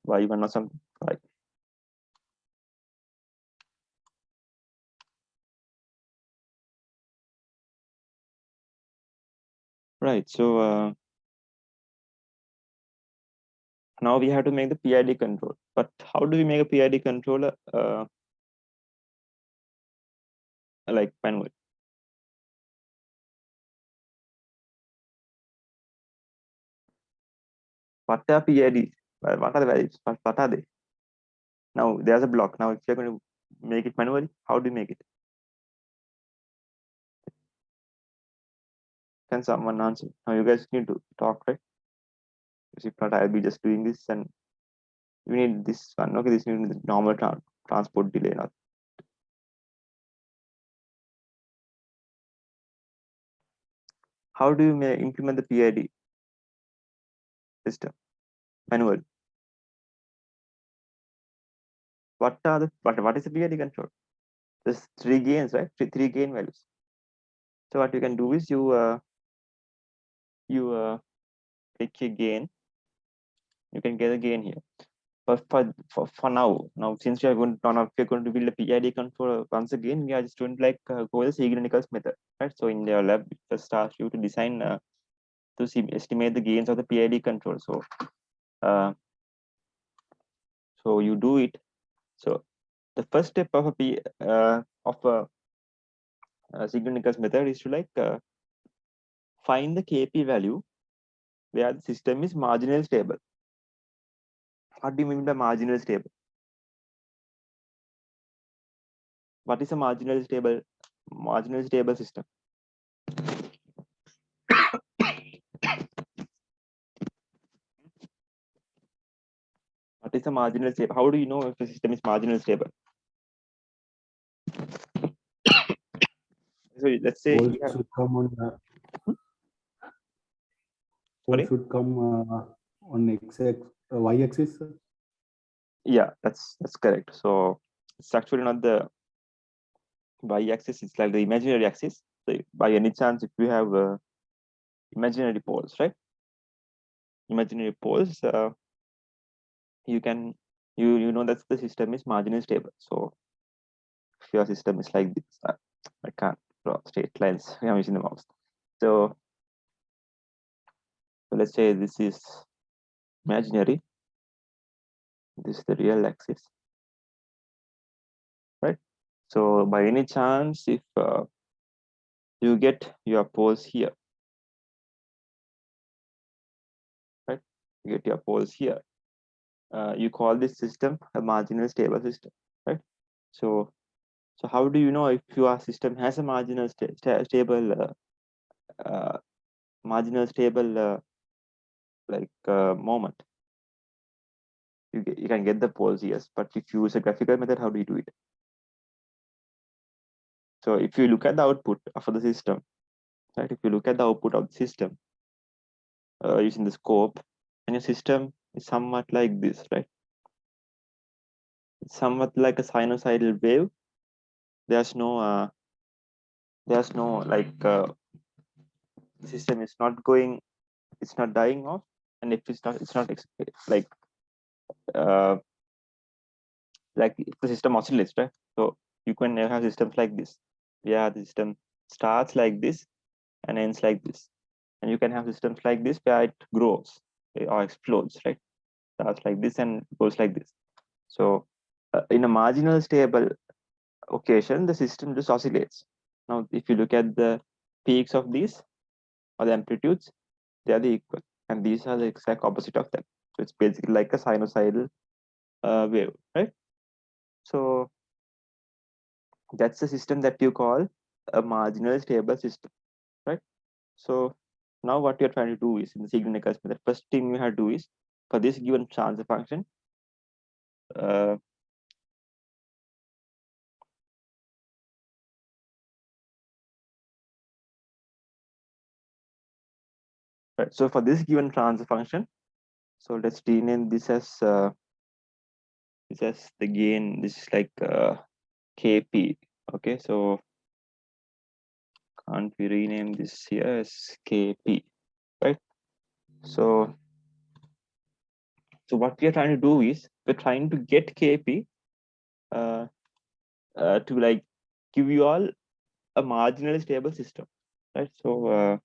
y1 or something, right? Right. So now we have to make the PID control. But how do we make a PID controller? like manual. What are PIDs? What are the values? What are they? Now there's a block. Now if you're going to make it manually, how do you make it? Can someone answer? Now you guys need to talk, right? Because if not, I'll be just doing this and you need this one. Okay, this need the normal transport delay. Not. How do you implement the PID system manual? What are the what is the PID control? There's three gains, right? Three gain values. So what you can do is you take a gain. You can get a gain here. But for now since we are going to we're going to build a PID controller once again, we are just doing like go with the Siegel-Nichols method, right? So in your lab, it first asks you to design estimate the gains of the PID control. Uh, so you do it. So the first step of a Siegel-Nichols method is to like find the KP value where the system is marginally stable. What do you mean by marginally stable? What is a marginally stable system? What is a marginal stable? How do you know if the system is marginally stable? So let's say All you have, should come on. All sorry? should come on y-axis. Yeah, that's correct. So it's actually not the y-axis, it's like the imaginary axis. So by any chance, if you have imaginary poles, right? Imaginary poles, you can you know that the system is marginally stable. So if your system is like this, I can't draw straight lines. I'm using the mouse. So let's say this is imaginary. This is the real axis, right? So by any chance, if you get your poles here, right? You get your poles here. You call this system a marginal stable system, right? So how do you know if your system has a marginal stable moment? You can get the poles, yes, but if you use a graphical method, how do you do it? So if you look at the output of the system, right? If you look at the output of the system using the scope, and your system is somewhat like this, right? It's somewhat like a sinusoidal wave. There's no like the system is not going, it's not dying off, and if it's not uh, like if the system oscillates, right? So you can have systems like this. Yeah, the system starts like this and ends like this, and you can have systems like this where it grows or explodes, right? Starts like this and goes like this. So in a marginal stable occasion, the system just oscillates. Now if you look at the peaks of these or the amplitudes, they are the equal, and these are the exact opposite of them. So it's basically like a sinusoidal wave, right? So that's the system that you call a marginal stable system, right? So now what you're trying to do is in the Siegel-Nichols method, first thing you have to do is for this given transfer function, uh, right? So for this given transfer function, so let's rename this as the gain. This is like KP. Okay, so can't we rename this here as KP, right? So what we are trying to do is we're trying to get KP to like give you all a marginally stable system, right? So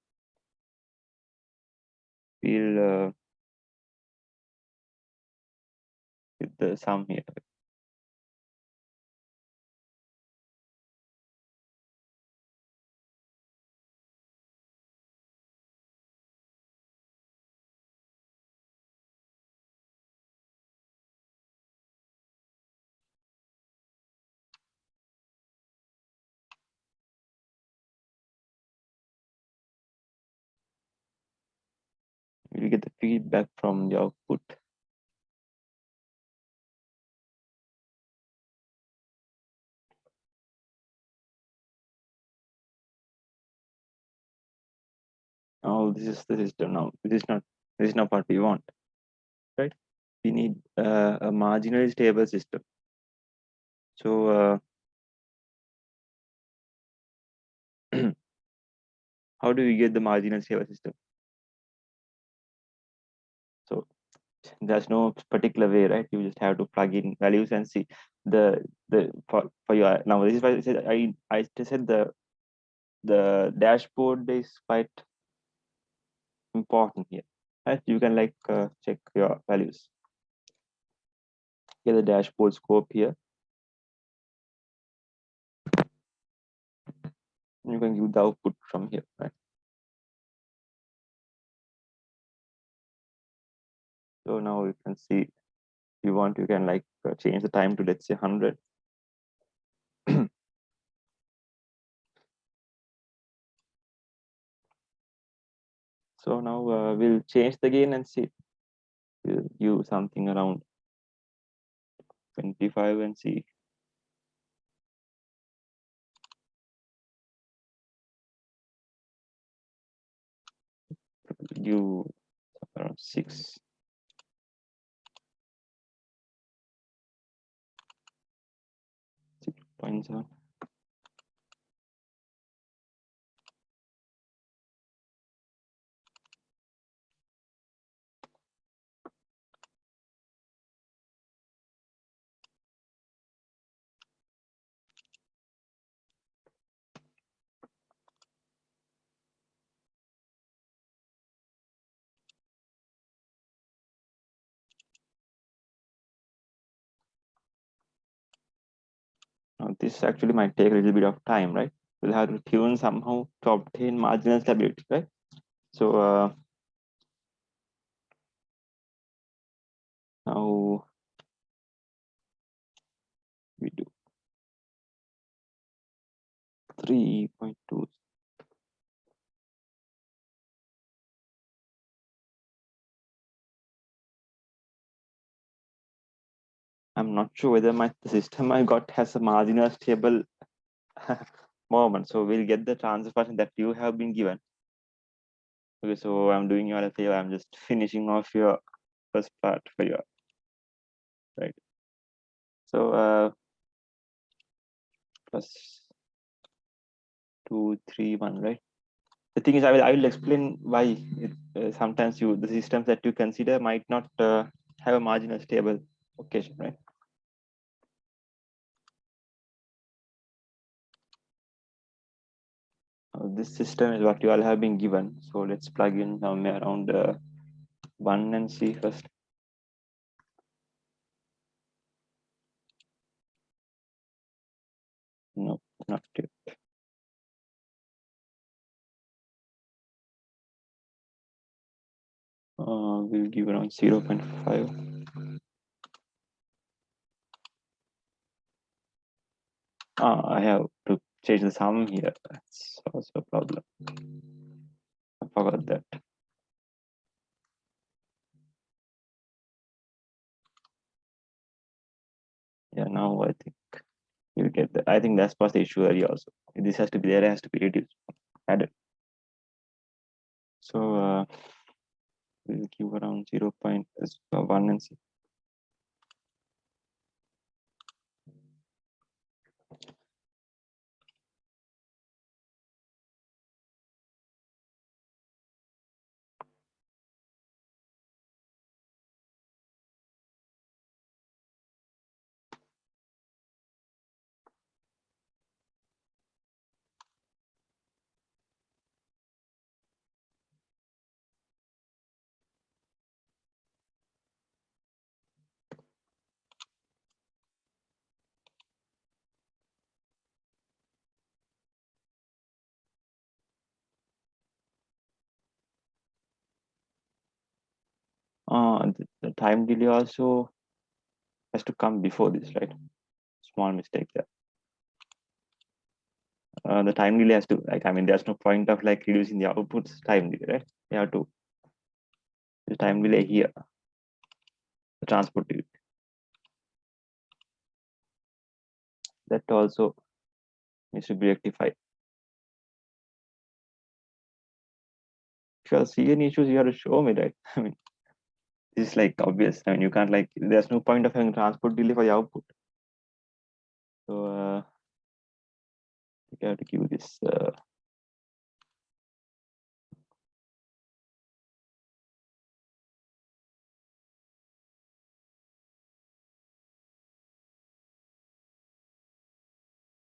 we'll with the sum here. You get the feedback from the output. Oh, this is the system now. This is not what we want, right? We need a marginally stable system. So how do we get the marginal stable system? So there's no particular way, right? You just have to plug in values and see the for your now. This is why I said I just said the dashboard is quite important here, right? You can like check your values. Get the dashboard scope here. You can give the output from here, right? So now you can see if you want, you can like change the time to, let's say, 100. So now we'll change the gain and see. We'll give something around 25 and see. Give around 6. Points on. Now this actually might take a little bit of time, right? We'll have to tune somehow to obtain marginal stability, right? So now we do 3.2. I'm not sure whether the system I got has a marginal stable moment. So we'll get the transfer function that you have been given. Okay, so I'm doing you all a favor. I'm just finishing off your first part for you, right? So plus 2, 3, 1, right? The thing is, I will explain why sometimes the systems that you consider might not have a marginal stable occasion, right? This system is what you all have been given. So let's plug in somewhere around 1 and see first. No, not 2. We'll give around 0.5. I have to change the sum here. That's also a problem. I forgot that. Yeah, now I think you'll get that. I think that's was the issue earlier also. This has to be there, has to be reduced, added. So we'll give around 0.1 and see. The time delay also has to come before this, right? Small mistake there. The time delay has to, like, I mean, there's no point of like reducing the outputs time delay, right? You have to the time delay here, the transport delay. That also needs to be rectified. If you see any issues, you have to show me, right? I mean, this is like obvious. I mean, you can't like, there's no point of having transport delay for the output. So you have to give this.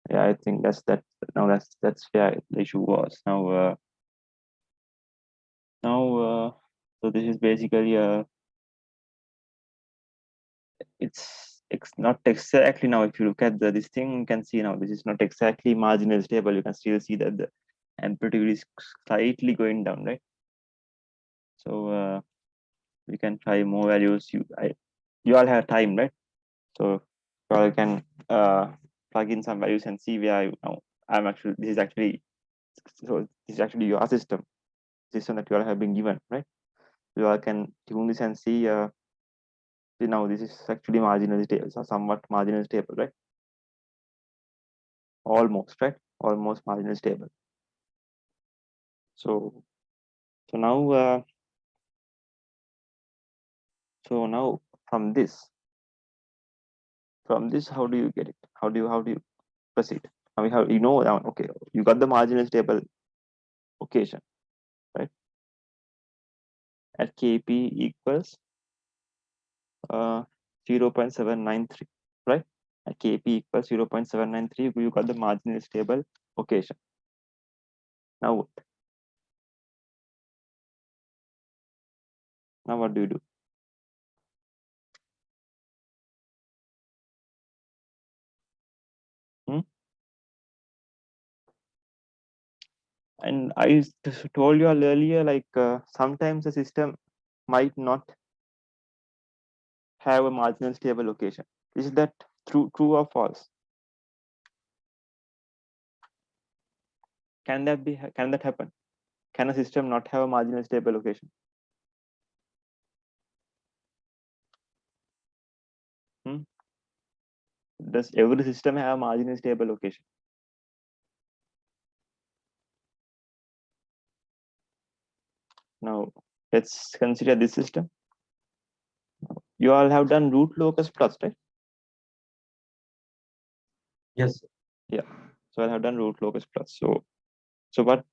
Yeah, I think that's where the issue was. Now, so this is basically it's not exactly, now if you look at this thing, you can see now this is not exactly marginally stable. You can still see that the amplitude is slightly going down, right? So we can try more values. You all have time, right? So you all can plug in some values and see where this is actually your system that you all have been given, right? You all can tune this and see now this is actually marginally stable, so somewhat marginally stable, right? Almost, right? Almost marginally stable. So now from this, how do you get it? How do you proceed? I mean, how now? Okay, you got the marginally stable occasion, right? At Kp equals 0.793, right? At Kp equals 0.793, you got the marginally stable occasion. Now what? Now what do you do? And I told you all earlier, like sometimes the system might not have a marginal stable location. Is that true or false? Can that happen? Can a system not have a marginal stable location? Does every system have a marginal stable location? Now let's consider this system. You all have done root locus plots, right? Yes. Yeah. So I have done root locus plots. So what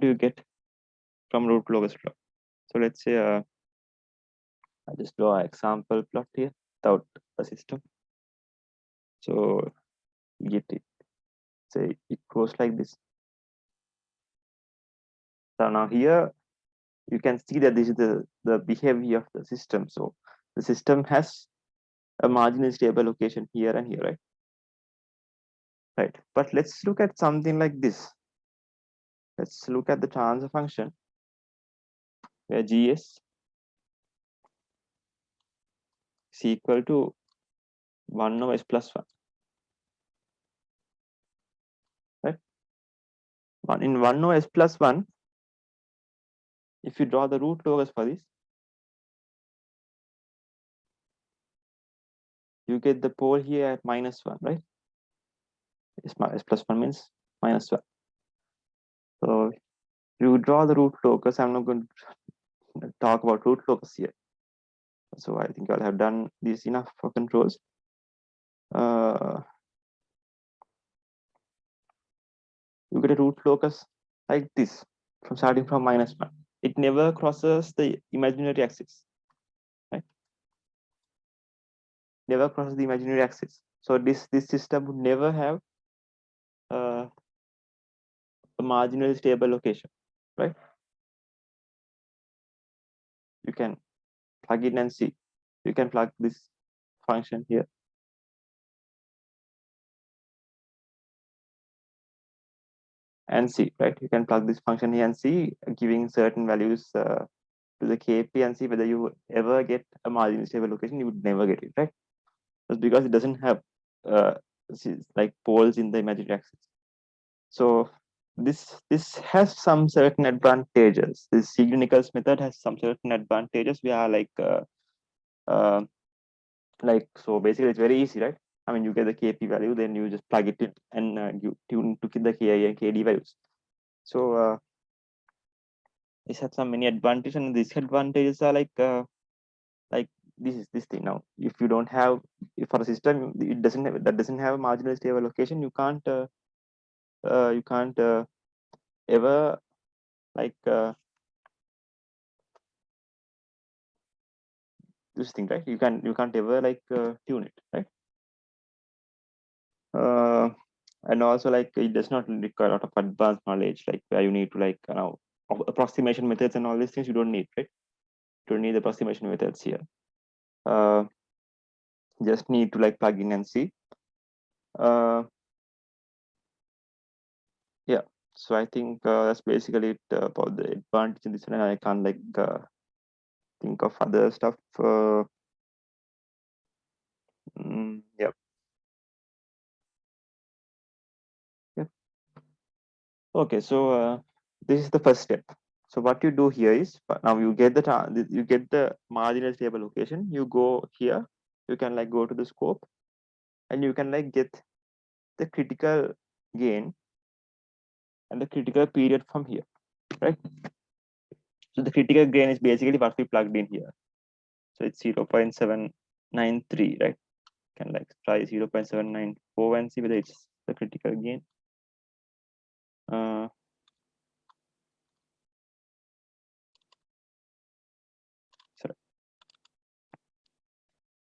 do you get from root locus plot? So let's say I just draw an example plot here without a system. So you get it. Say it goes like this. So now here you can see that this is the behavior of the system. So the system has a marginally stable location here and here, right? Right. But let's look at something like this. Let's look at the transfer function where GS is equal to 1 over s plus 1. Right? In 1 over s plus 1, if you draw the root locus for this, you get the pole here at -1, right? S plus 1 means -1. So you draw the root locus. I'm not going to talk about root locus here. So I think I'll have done this enough for controls. You get a root locus like this, starting from -1. It never crosses the imaginary axis, right? Never crosses the imaginary axis. So this system would never have a marginally stable location, right? You can plug in and see. You can plug this function here. And see, right? You can plug this function here and see, giving certain values to the Kp and see whether you ever get a marginally stable location. You would never get it, right? Just because it doesn't have like poles in the imaginary axis. So this has some certain advantages. This Siegel-Nichols method has some certain advantages. We are uh, so basically it's very easy, right? I mean, you get the KP value, then you just plug it in and you tune to the KI and KD values. So this has some many advantages, and disadvantages are like this thing. Now, if you don't have, if for a system it doesn't have a marginal stable location, you can't ever this thing, right? You can't ever tune it, right? And also it does not require a lot of advanced knowledge, like where you need to approximation methods and all these things. You don't need, right? You don't need the approximation methods here. Just need to plug in and see. Yeah, so I think that's basically it about the advantage in this one. I can't think of other stuff. Yeah. Okay, so this is the first step. So what you do here is, now you get the marginal stable location. You go here. You can go to the scope, and you can get the critical gain and the critical period from here, right? So the critical gain is basically what we plugged in here. So it's 0.793, right? Can try 0.794 and see whether it's the critical gain.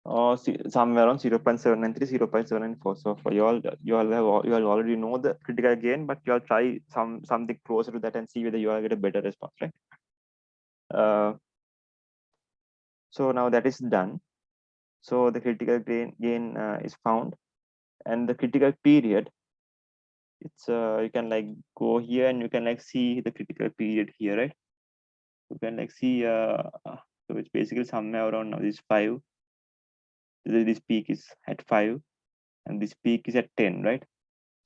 Or somewhere around 0.793, 0.794. So for you all already know the critical gain, but you all try something closer to that and see whether you all get a better response, right? So now that is done. So the critical gain is found, and the critical period, it's you can go here and you can see the critical period here, right? You can see so it's basically somewhere around now this 5. This peak is at 5 and this peak is at 10, right?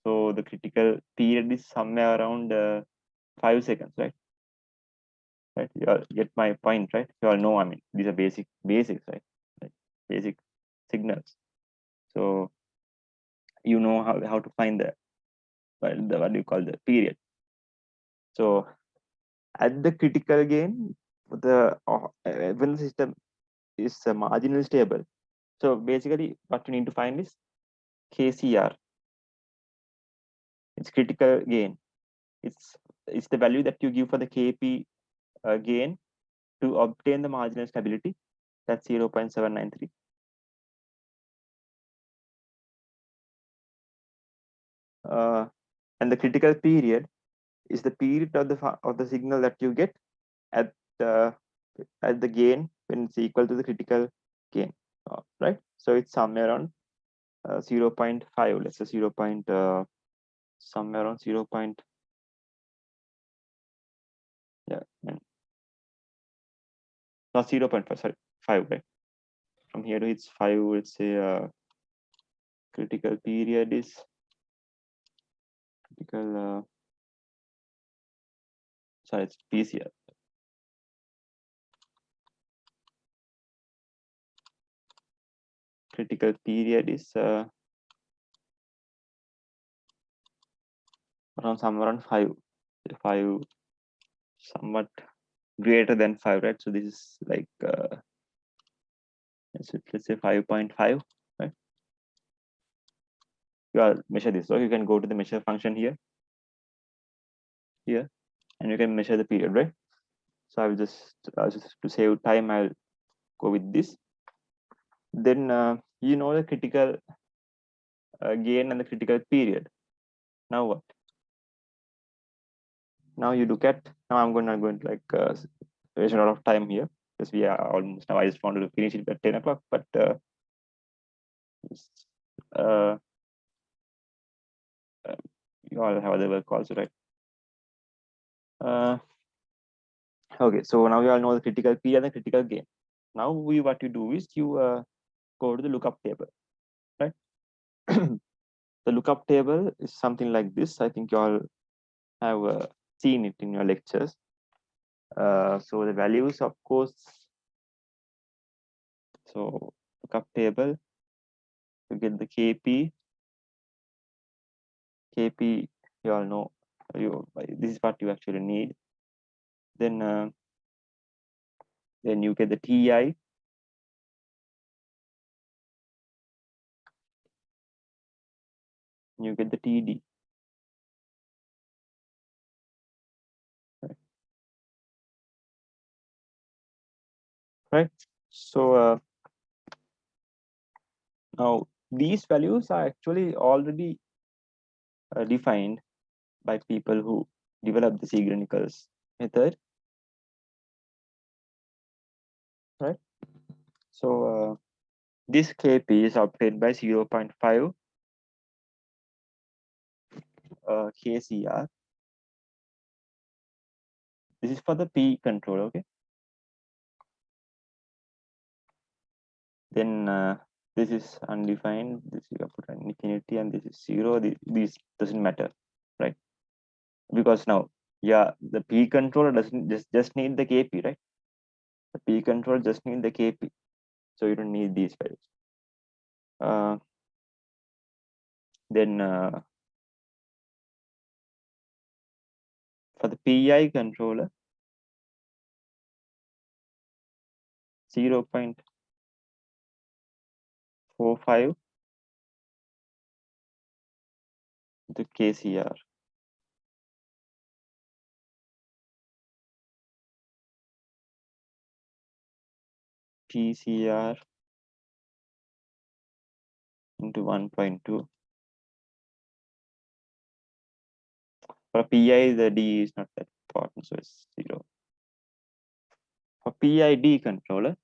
So the critical period is somewhere around 5 seconds, right? Right, you all get my point, right? You all know, I mean, these are basics, right? Basic signals. So you know how to find the what do you call the period. So at the critical gain, when the system is marginally stable, so basically what you need to find is KCR. It's critical gain. It's the value that you give for the KP gain to obtain the marginal stability. That's 0.793. And the critical period is the period of the signal that you get at the gain when it's equal to the critical gain, right? So it's somewhere around 0.5. Let's say 0. Somewhere around 0. Yeah, not 0.5. Sorry, 5. Right? From here to it's 5. Let's say critical period is critical. Sorry, it's PCR. Critical period is somewhere around 5. 5, somewhat greater than 5, right? So this is let's say 5.5, right? You all measure this, so you can go to the measure function here, and you can measure the period, right? So I will just to save time, I'll go with this. Then you know the critical gain and the critical period. Now what? Now you look at, now I'm going to waste a lot of time here because we are almost, now I just wanted to finish it at 10 o'clock, but you all have other work also, right? Okay, so now you all know the critical P and the critical gain. Now what you do is you go to the lookup table, right? The lookup table is something like this. I think you all have seen it in your lectures. So the values, of course, so look up table, you get the KP. KP, you all know, this is what you actually need. Then you get the TI. You get the TD. Right. So now these values are actually already defined by people who developed the Siegler-Nichols method. Right. So this KP is obtained by 0.5 KCR. This is for the P control, okay? Then this is undefined, this you put an infinity, and this is 0. This doesn't matter, right? Because now, yeah, the P controller doesn't just need the KP, right? The P controller just need the KP, so you don't need these values. Then for the PI controller, 0.45 the KCR. TCR into 1.2. For PI, the D is not that important, so it's 0. For PID controller,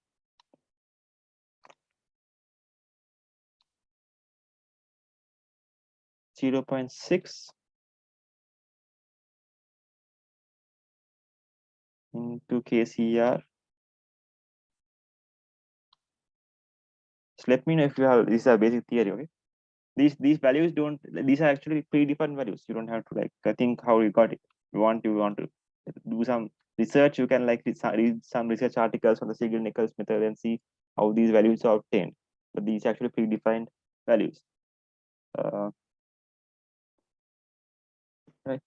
0.6 into KCR. So let me know if you have, these are basic theory, okay? These values don't, these are actually predefined values. You don't have to like think how you got it. You want to do some research, you can like read some research articles on the Siegler-Nichols method and see how these values are obtained. But these actually predefined values. Right.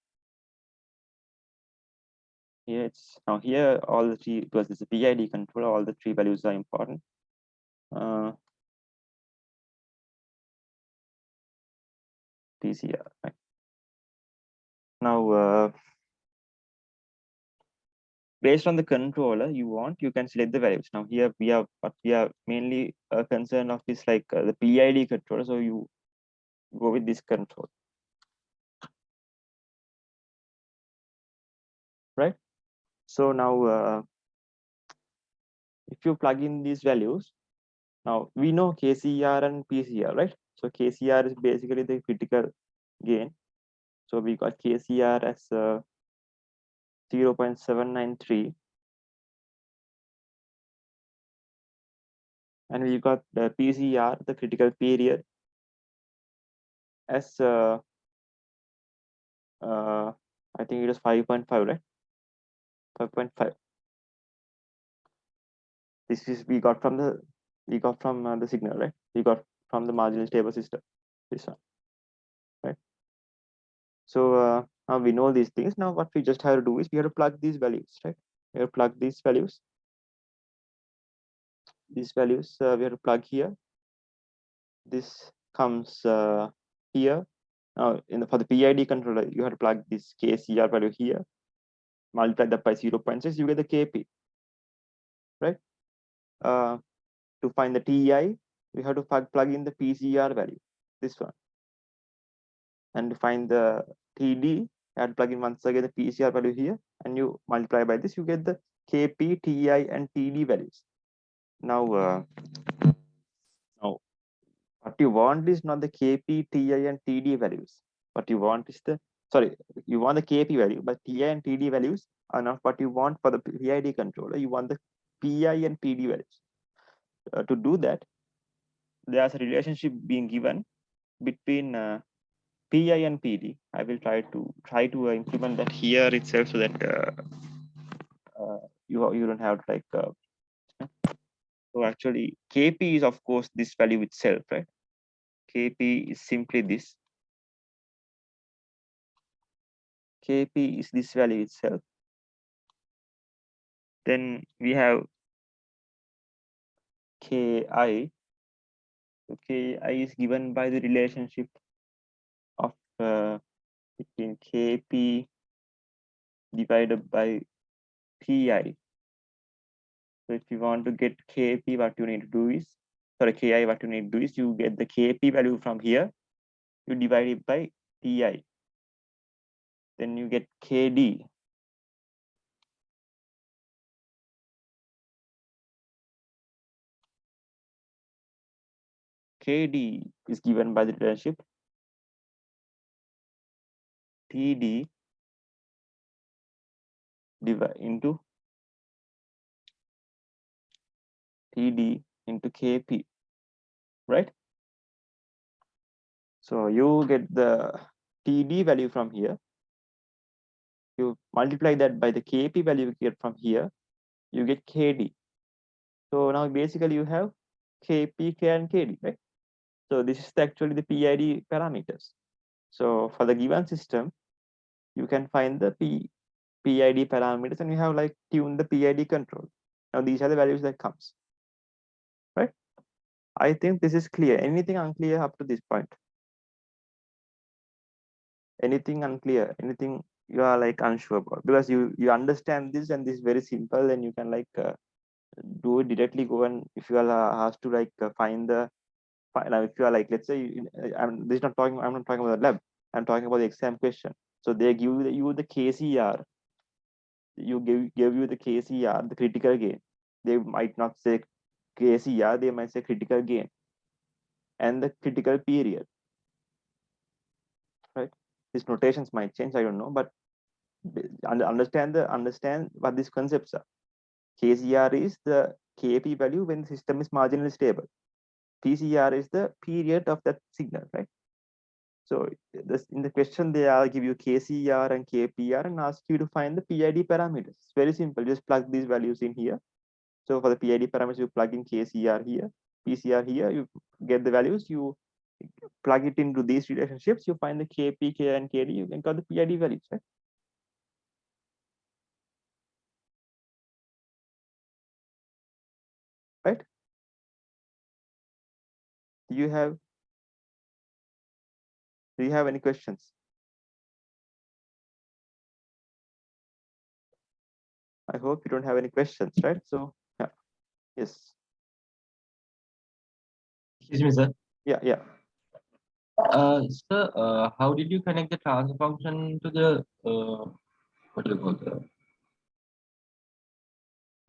Here it's now here all the three, because it's a PID controller, all the three values are important. TCR. Right. Now based on the controller you can select the values. Now here we are mainly concerned of is like the PID controller, so you go with this control, right? So now if you plug in these values, now we know KCR and PCR, right? So KCR is basically the critical gain, so we got KCR as 0.793, and we got the PCR, the critical period, as I think it is 5.5, right? 5.5. This is we got from the signal, right? We got from the marginal stable system, this one, right? So now we know these things. Now what we just have to do is we have to plug these values, right? We have to plug these values. These values we have to plug here. This comes here. Now for the PID controller, you have to plug this KCR value here, multiply that by 0.6, you get the KP, right? To find the TI, we have to plug in the PCR value, this one. And to find the TD, add plug in once again the PCR value here, and you multiply by this, you get the KP, TI, and TD values. Now, now what you want is not the KP, TI, and TD values. What you want is you want the KP value, but TI and TD values are not what you want for the PID controller. You want the PI and PD values. To do that, there's a relationship being given between PI and PD. I will try to implement that here itself so that you don't have to like. So actually, KP is of course this value itself, right? KP is simply this. KP is this value itself. Then we have KI. So KI is given by the relationship of between KP divided by PI. So if you want to get KP, what you need to do is, sorry, KI, what you need to do is you get the KP value from here, you divide it by PI. Then you get KD. KD is given by the relationship TD divide into TD into KP, right? So you get the TD value from here. You multiply that by the KP value you get from here, you get KD. So now basically you have KP, K, and KD, right? So this is actually the PID parameters. So for the given system, you can find the PID parameters and you have like tune the PID control. Now these are the values that comes, right? I think this is clear. Anything unclear up to this point? Anything unclear? Anything you are like unsure about? Because you understand this and this is very simple and you can like do it directly. Go and if you are asked to like find the now if you are like, let's say I'm not talking about the lab, I'm talking about the exam question. So they give you the KCR, you give you the KCR, the critical gain. They might not say KCR, they might say critical gain and the critical period, right? These notations might change, I don't know, but understand what these concepts are. KCR is the KP value when the system is marginally stable. PCR is the period of that signal, right? So this, in the question, they are give you KCR and KPR and ask you to find the PID parameters. It's very simple. Just plug these values in here. So for the PID parameters, you plug in KCR here, PCR here. You get the values. You plug it into these relationships. You find the KP, K, and KD. You can got the PID values, right? Right? Do you have any questions? I hope you don't have any questions, right? So yeah, yes, Excuse me, sir. yeah. Sir, how did you connect the transfer function to the what do you call the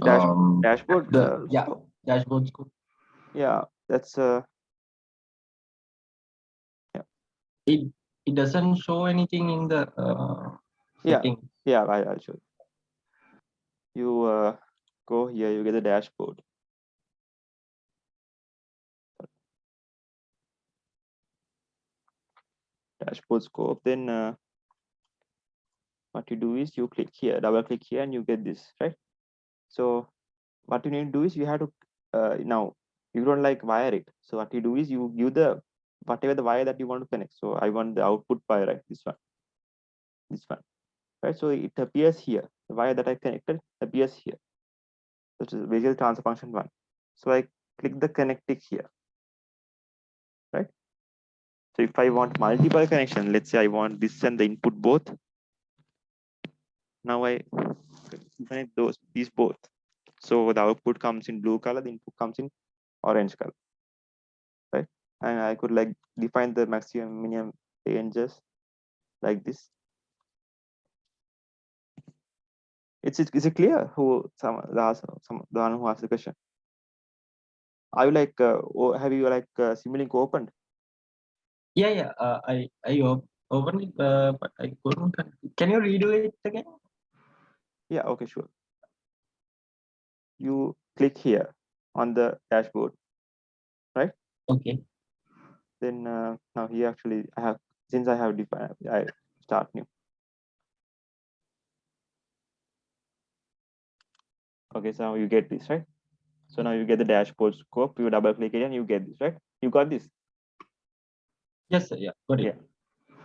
Dashboard. yeah, dashboard scope? Yeah, that's It doesn't show anything in the yeah, setting. yeah. I'll show you. You go here. You get the dashboard. Dashboard scope. Then what you do is you click here, double click here, and you get this, right? So what you need to do is you have to now you don't like wire it. So what you do is you give the whatever the wire that you want to connect. So I want the output wire, right? This one, right? So it appears here. The wire that I connected appears here. Which is visual transfer function 1. So I click the connect tick here, right? So if I want multiple connection, let's say I want this and the input both. Now I connect these both. So the output comes in blue color, the input comes in orange color, right? And I could like define the maximum minimum ranges like this. Is it clear who the one who asked the question? Are you like or have you like Simulink opened? Yeah. I opened it, but I couldn't. Can you redo it again? Yeah, okay, sure. You click here on the dashboard, right? Okay. Then now here actually I have since I have defined, I start new. Okay, so now you get this, right? So now you get the dashboard scope, you double click it and you get this, right? You got this. Yes, sir. Yeah, got it. Yeah.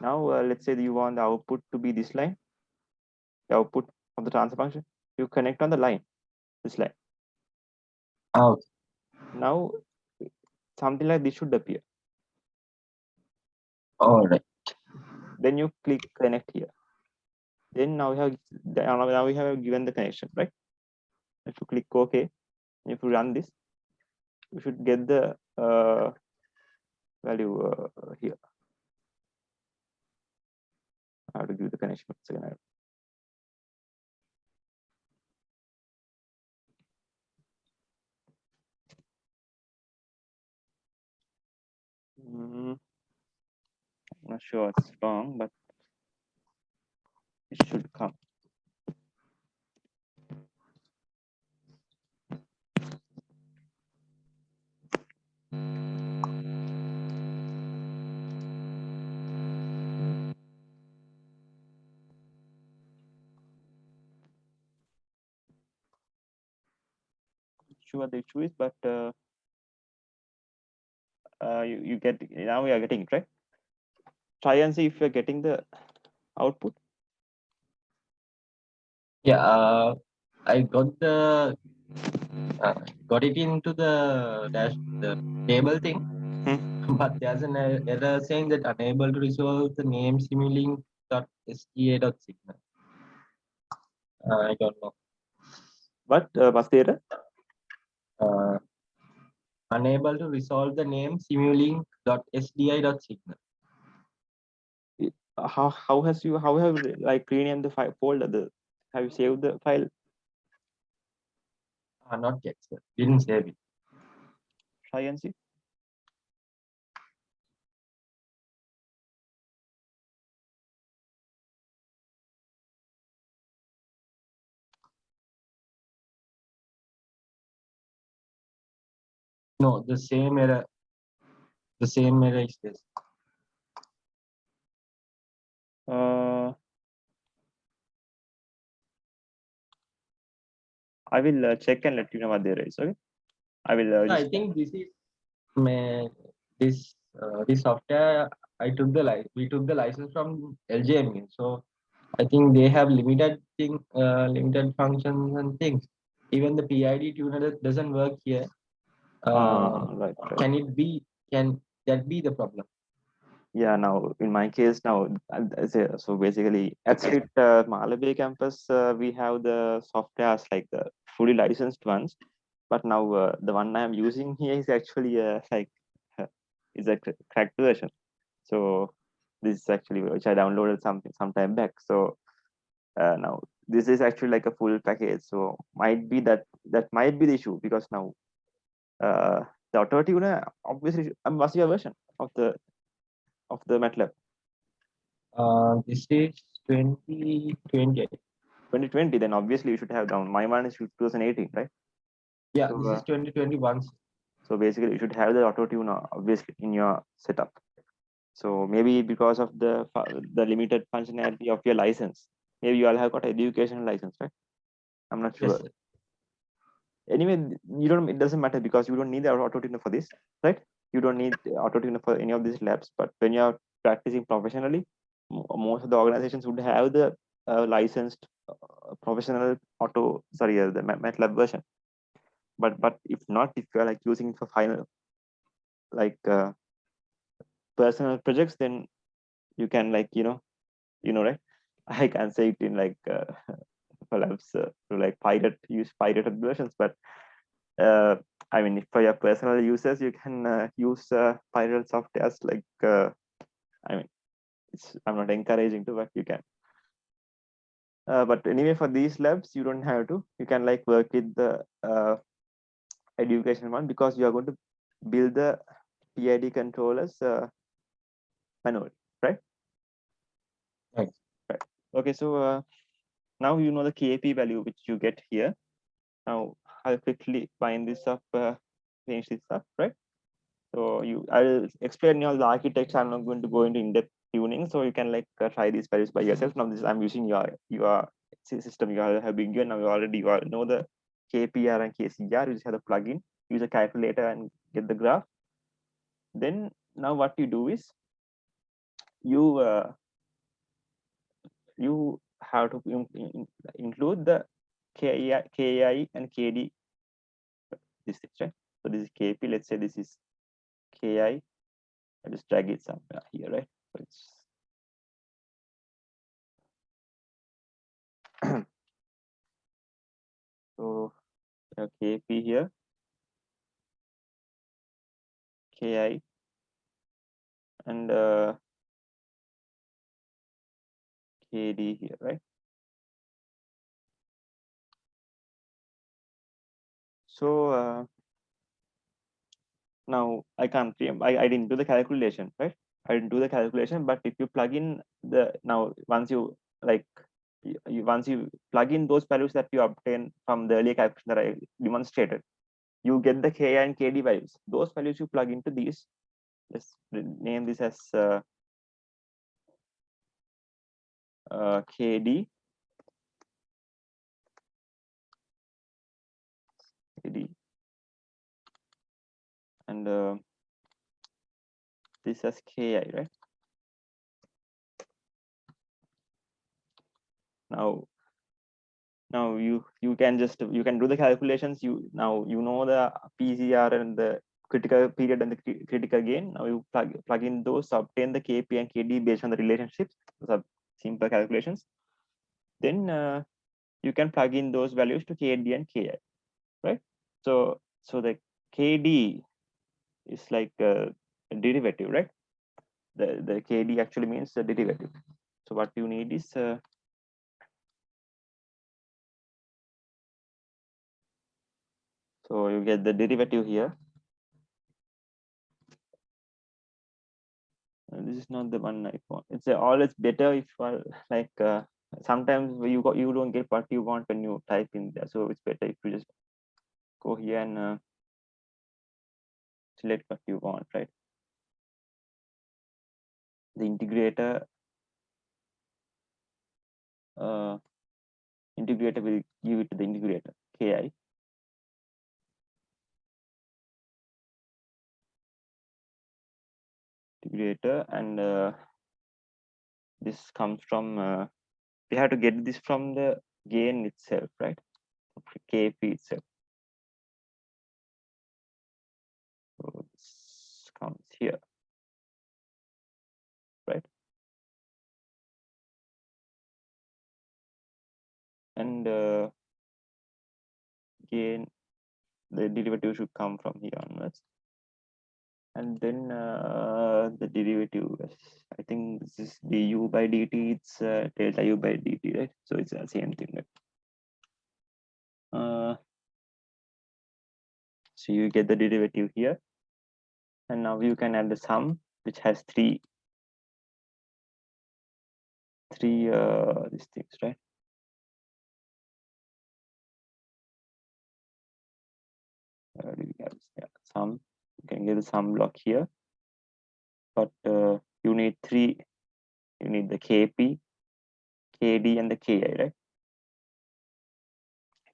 Now let's say that you want the output to be this line, the output of the transfer function. You connect on the line, this line. Okay. Now something like this should appear. All right. Then you click connect here. Then now we have given the connection, right? If you click OK, if you run this, you should get the value here. I have to give the connection. Second. I'm not sure it's wrong, but it should come. Sure, the issue is, but you get now we are getting it, right? Try and see if you're getting the output. Yeah, I got it into the table thing, but there's an error saying that unable to resolve the name simulink.sta.signal. I don't know. But what's the error? Unable to resolve the name simulink.sdi.signal. How have you like renamed the file folder? Have you saved the file? Not yet, sir. Didn't save it. Try and see. No, the same error. The same error is this. I will check and let you know what the error is. Okay. I will. I think this is this software. We took the license from LJME. So I think they have limited functions and things. Even the PID tuner doesn't work here. Right. Can that be the problem? Yeah, now in my case now, so basically at SIT Malabar campus, we have the softwares like the fully licensed ones, but now the one I am using here is actually like is a cracked version. So this is actually which I downloaded some time back. So now this is actually like a full package. So might be that might be the issue, because now the auto tuner obviously must be a version of the MATLAB. This is 2020. 2020, then obviously you should have down. My one is 2018, right? Yeah, So, this is 2021. so basically you should have the auto tune obviously in your setup. So maybe because of the limited functionality of your license, maybe you all have got education license, right? I'm not sure. Yes, sir. Anyway, it doesn't matter because you don't need the auto tuner for this, right? You don't need auto tuner for any of these labs. But when you are practicing professionally, most of the organizations would have the licensed professional the MATLAB version. But if not, if you are like using it for final like personal projects, then you can like right? I can say it in like perhaps to like use pirated versions, but I mean, if for your personal users, you can use pirate softwares like I mean, I'm not encouraging to, but you can. But anyway, for these labs, you don't have to. You can like work with the education one, because you are going to build the PID controllers manually, right? Right. Right. Okay, so now you know the KP value which you get here. Now I'll quickly bind this up, change this up, right? So I'll explain all the architecture. I'm not going to go into in depth tuning, so you can like try these values by yourself. Now this I'm using your system you have been given. Now you all know the KPR and KCR. You just have the plugin, use a calculator and get the graph. Then now what you do is you you have to include the KI and KD. This thing, right? So this is KP. Let's say this is KI. I just drag it somewhere here, right? So it's so KP here, KI, and KD here, right? So now I can't. I didn't do the calculation, right? I didn't do the calculation, but if you plug in the now once you like once you plug in those values that you obtain from the earlier calculation that I demonstrated, you get the Ki and Kd values. Those values you plug into these. Let's name this as KD, and this as Ki, right? Now you can just you can do the calculations. You now you know the PCR and the critical period and the critical gain. Now you plug in those, obtain the Kp and Kd based on the relationships. Those are simple calculations. Then you can plug in those values to Kd and Ki, right? So the Kd is like a derivative, right? The Kd actually means the derivative. So what you need is so you get the derivative here. This is not the one I want. It's always better if like sometimes you don't get what you want when you type in there. So it's better if you just go here and select what you want, right? The integrator integrator will give it to the integrator Ki. Integrator, and this comes from we have to get this from the gain itself, right? Kp itself. So this comes here, right? And gain, the derivative should come from here onwards. And then the derivative, I think this is du by dt, it's delta u by dt, right? So it's the same thing, right? So you get the derivative here, and now you can add the sum, which has three these things, right? Do we have sum? You can get the sum block here, but you need three. You need the Kp, Kd, and the Ki, right?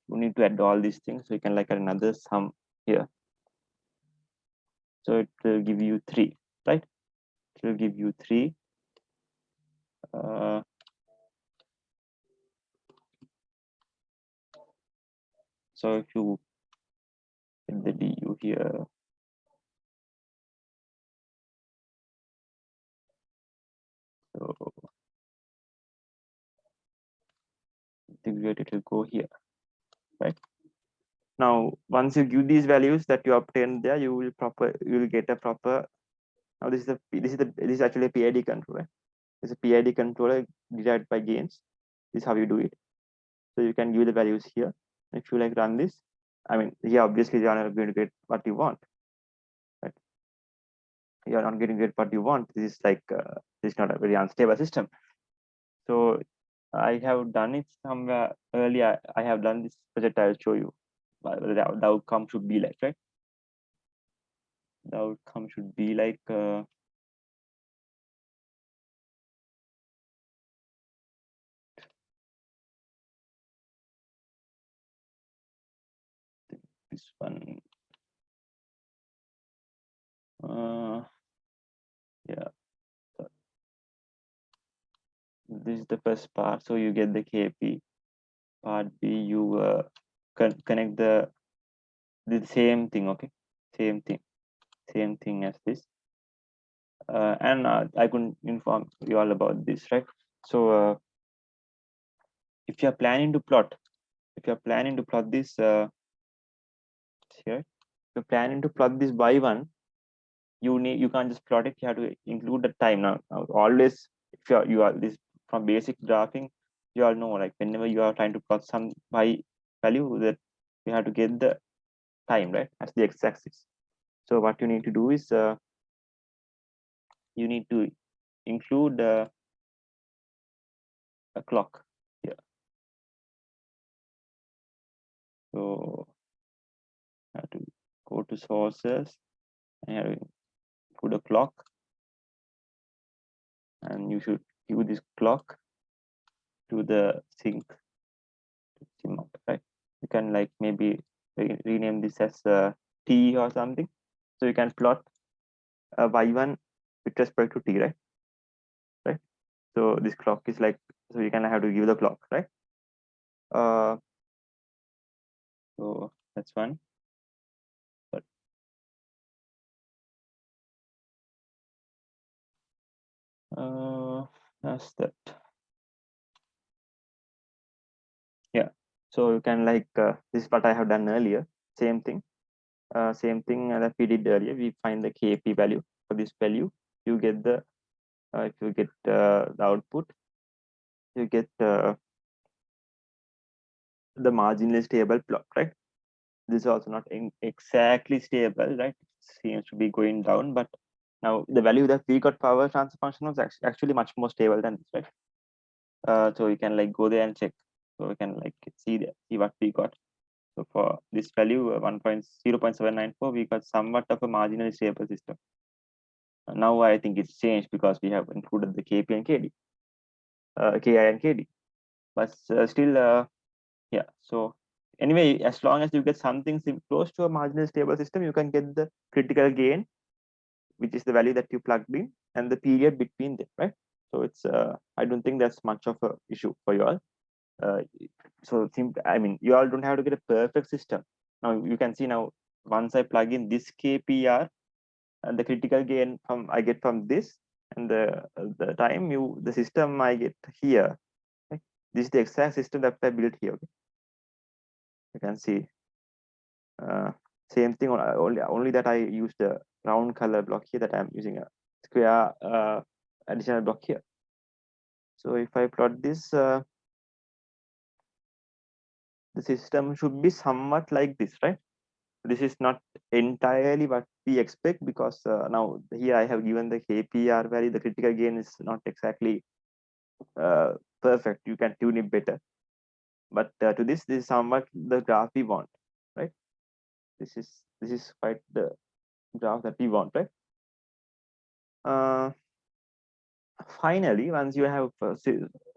You need to add all these things, so you can like add another sum here. So it will give you 3, right? It will give you 3. So if you get the du here, so integrate, it will go here, right? Now once you give these values that you obtain there, you will get a proper. Now this is actually a PID controller. It's a PID controller derived by gains. This is how you do it. So you can give the values here. If you like run this, I mean, here obviously you are not going to get what you want, right? You are not getting what you want. This is like this is not a very unstable system. So I have done it somewhere earlier. I have done this project. I'll show you what the outcome should be like, right? The outcome should be like this one. Yeah. So this is the first part. So you get the KP. Part B, you connect the same thing. Okay, same thing as this. And I couldn't inform you all about this, right? So if you are planning to plot this here, if you're planning to plot this y1, you can't just plot it. You have to include the time. Now always, if you are this from basic graphing, you all know, like whenever you are trying to plot some y value, that you have to get the time, right, as the x-axis. So what you need to do is you need to include a clock here. So I have to go to sources and have to put a clock, and you should give this clock to the sync, right? You can like maybe rename this as t or something. So you can plot y1 with respect to t, right? So this clock is like, so you can have to give the clock, right? So that's one. But that's that. Yeah. So you can like this is what I have done earlier. Same thing that we did earlier. We find the KP value. For this value, you get the if you get the output, you get the marginally stable plot, right? This is also not exactly stable, right? It seems to be going down, but now the value that we got for our transfer function was actually much more stable than this, right? So you can like go there and check. So we can like see what we got. So for this value 0.794, we got somewhat of a marginally stable system. Now I think it's changed because we have included the KP and KD, KI and KD, but still, yeah. So anyway, as long as you get something close to a marginally stable system, you can get the critical gain, which is the value that you plugged in, and the period between them, right? So it's I don't think that's much of a issue for you all. So I mean, you all don't have to get a perfect system. Now you can see, now once I plug in this KPR, and the critical gain I get from this, and the time the system I get here, right? This is the exact system that I built here. Okay? You can see same thing, only that I used a round color block here, that I'm using a square additional block here. So if I plot this, the system should be somewhat like this, right? This is not entirely what we expect, because now here I have given the KPR value. The critical gain is not exactly perfect. You can tune it better, but to this is somewhat the graph we want, right? This is quite the graph that we want, right? Finally, once you have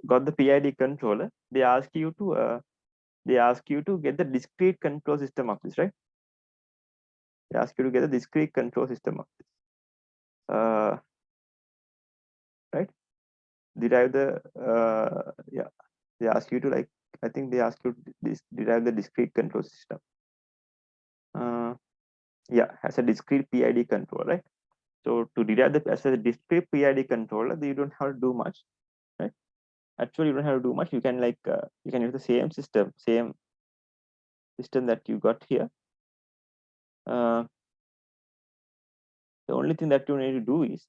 got the PID controller, they ask you to get the discrete control system of this, right? They ask you to get a discrete control system of this, right? Derive the yeah. They ask you to, like, I think they ask you to derive the discrete control system. Yeah, as a discrete PID control, right? So to derive as a discrete PID controller, you don't have to do much, right? Actually, you don't have to do much. You can like you can use the same system that you got here. The only thing that you need to do is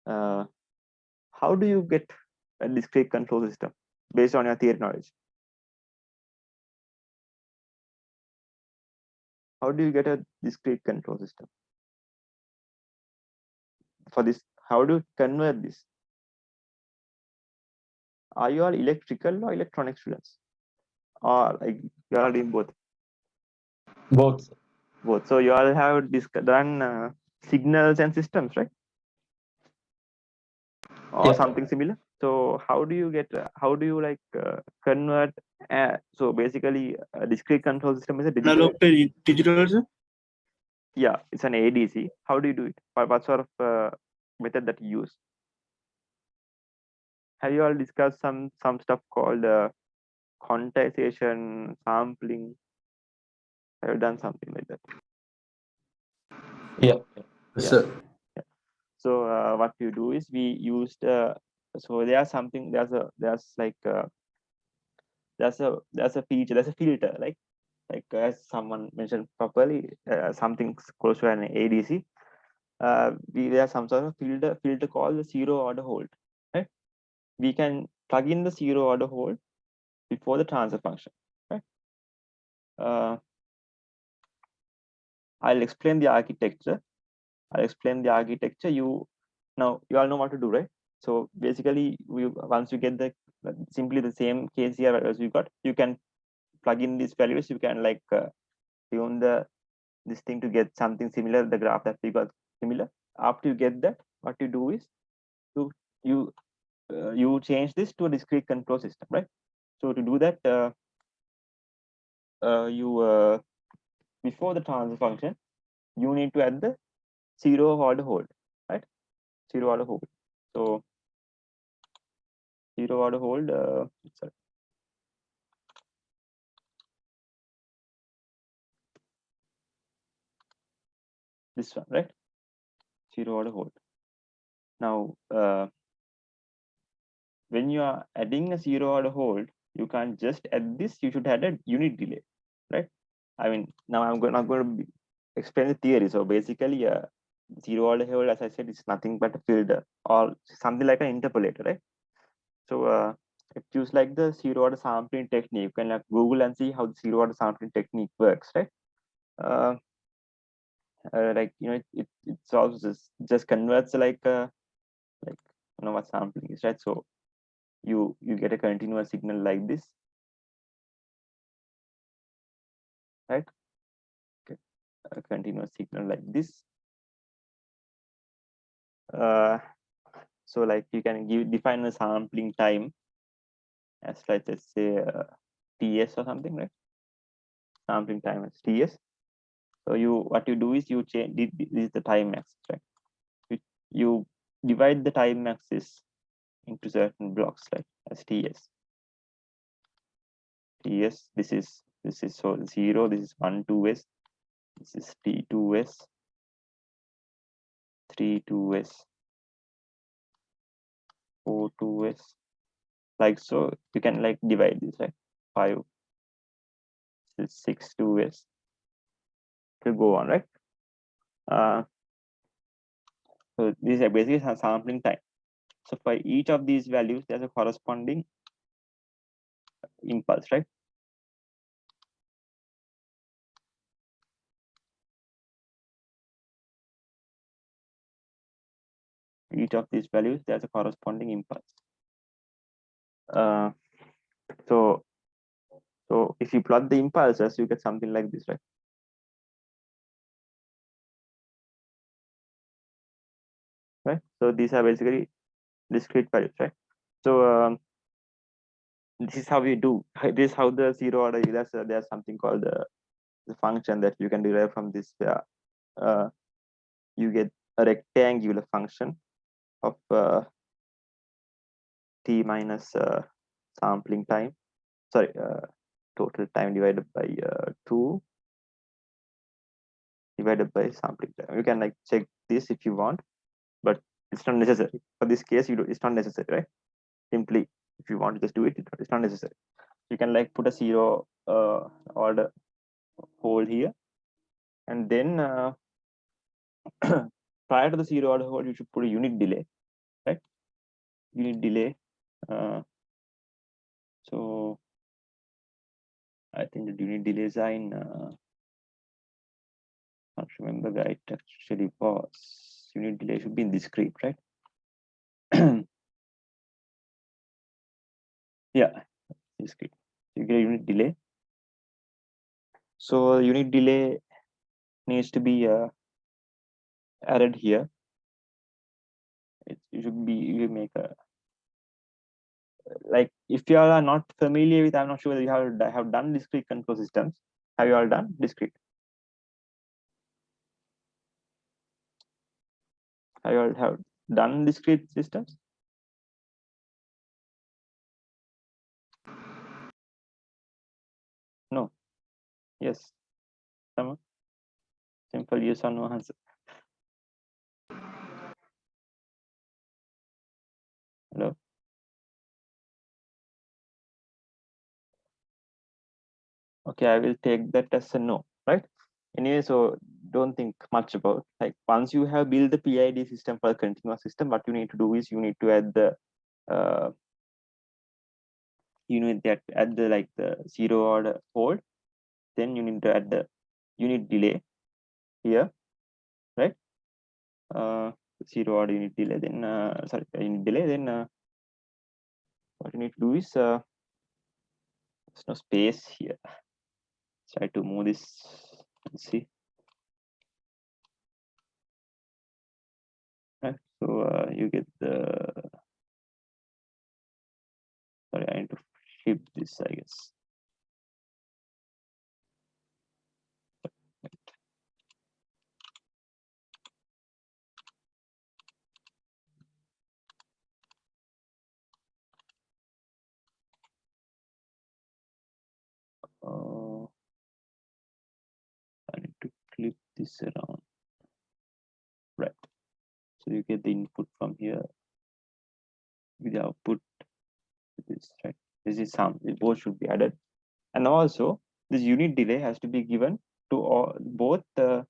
how do you get a discrete control system based on your theory knowledge? How do you get a discrete control system? For this, how do you convert this? Are you all electrical or electronic students, or like you are doing both? Both. Both. So you all have done signals and systems, right? Or Yeah. something similar. So how do you get? How do you like convert So basically, a discrete control system is a digital. Analog to digital, sir? Yeah, it's an ADC. How do you do it? What sort of method that you use? Have you all discussed some stuff called quantization, sampling? Have you done something like that? Yeah. Yeah. Sir. So what we do is we used so there's a feature, there's a filter, like as someone mentioned properly, something close to an ADC. There some sort of filter called the zero order hold, right? We can plug in the zero order hold before the transfer function, right? I'll explain the architecture. You all know what to do, right? So basically, once you get the simply the same case here as you got, you can plug in these values. You can like tune this thing to get something similar, the graph that we got similar. After you get that, what you do is you change this to a discrete control system, right? So to do that, you before the transfer function, you need to add the zero order hold, right? Zero order hold. So zero order hold. Sorry. This one, right? Zero order hold. Now, when you are adding a zero order hold, you can't just add this. You should add a unit delay, right? I mean, now I'm going to explain the theory. So basically, zero order hold, as I said, is nothing but a filter or something like an interpolator, right? So it use like the zero order sampling technique. You can like Google and see how the zero order sampling technique works, right? Like it's also just converts like what sampling is, right? So you get a continuous signal like this, right? Okay. A continuous signal like this. So like you can define a sampling time as like, let's say TS or something, right? Sampling time as TS. So what you do is you change this is the time axis, right? You divide the time axis into certain blocks, like as TS. TS, this is so 0, this is 1 2s, this is T2s, 3 2s, 4 2s, like so. You can like divide this, right? 5 6 2s to go on, right? So this is basically a sampling time. So for each of these values, there's a corresponding impulse, right? Each of these values, there's a corresponding impulse. So if you plot the impulses, you get something like this, right? Right. So these are basically discrete values, right? So this is how we do. This is how the zero order. There's something called the function that you can derive from this. You get a rectangular function of t minus sampling time. Sorry, total time divided by 2 divided by sampling time. You can like check this if you want, but it's not necessary. For this case, it's not necessary, right? Simply, if you want to just do it, it's not necessary. You can like put a zero order hold here, and then prior to the zero order hold, you should put a unit delay, right? Unit delay. So I think the unit delays are in. I can't remember where it actually was. Unit delay should be in discrete, right? Yeah, discrete. You get a unit delay. So unit delay needs to be added here. It should be, you make a, like if you all are not familiar with, I'm not sure whether you have done discrete control systems. Have you all done discrete? Have you all have done discrete systems? No. Yes. Someone? Simple yes or no answer. Hello. Okay, I will take that as a no, right? Anyway, so don't think much about, like, once you have built the PID system for a continuous system, what you need to do is you need to add the add the like the zero order hold, then you need to add the unit delay here, right? Zero order unit delay, then sorry, unit delay, then what you need to do is there's no space here. Try to move this. Let's see. Right. So you get the, sorry, I need to flip this, I guess. I need to flip this around, right? So you get the input from here with the output. This, right? This is some. Both should be added, and also this unit delay has to be given to all, both the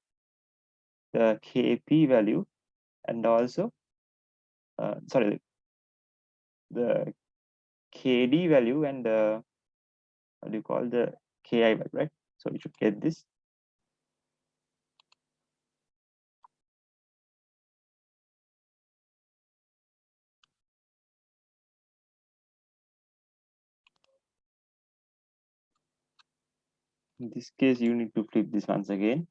KP value and also sorry, the KD value and what do you call the KI value, right? So you should get this. In this case, you need to flip this once again.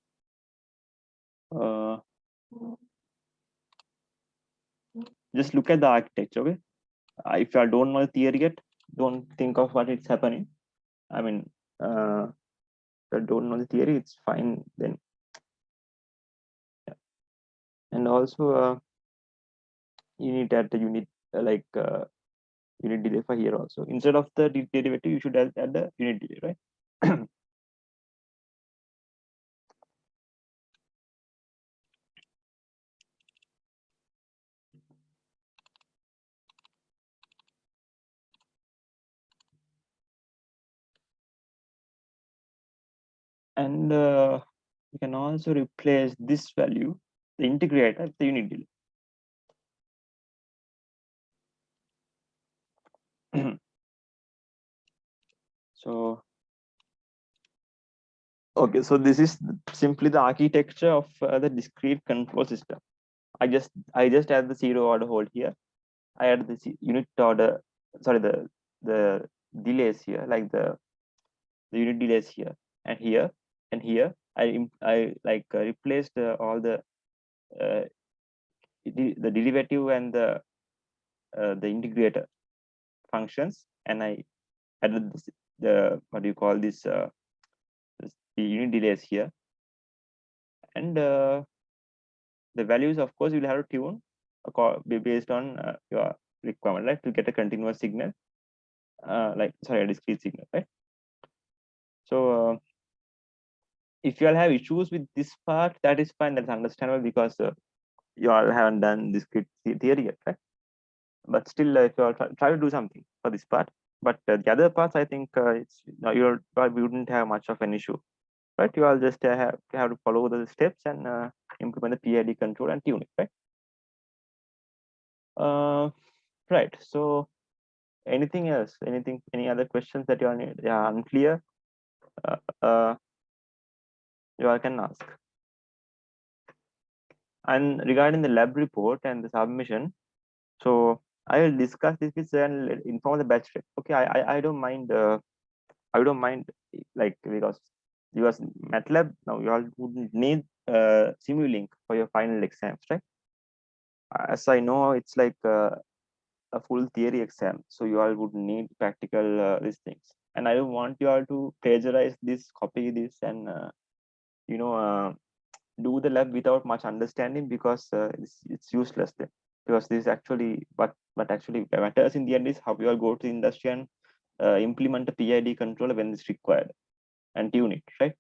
Just look at the architecture, okay? If you don't know the theory yet, don't think of what it's happening. I mean, if you don't know the theory, it's fine then. Yeah. And also, you need to add the unit unit delay for here also. Instead of the derivative, you should add the unit delay, right? And you can also replace this value, the integrator, the unit delay. So okay, so this is simply the architecture of the discrete control system. I just add the zero order hold here. I add the unit order, sorry, the delays here, like the unit delays here and here and here. I like replaced all the derivative and the integrator functions, and I added this, the what do you call this, the unit delays here, and the values, of course, you will have to tune based on your requirement, right, to get a continuous signal, like, sorry, a discrete signal, right? So if you all have issues with this part, that is fine, that's understandable, because you all haven't done discrete theory yet, right? But still, if you all try to do something for this part, but the other parts, I think it's you wouldn't have much of an issue, right? You all just have to follow the steps and implement the PID control and tune it, right? Right. So anything else? Any other questions that you are unclear? You all can ask. And regarding the lab report and the submission, so I will discuss this with and inform the batch rep. Okay, I don't mind. I don't mind, like, because MATLAB now you all wouldn't need Simulink for your final exams, right? As I know, it's like a full theory exam, so you all would need practical these things. And I don't want you all to plagiarize this, copy this, and do the lab without much understanding, because it's useless then. Because this is actually what actually matters in the end is how you all go to the industry and implement a PID controller when it's required and tune it, right?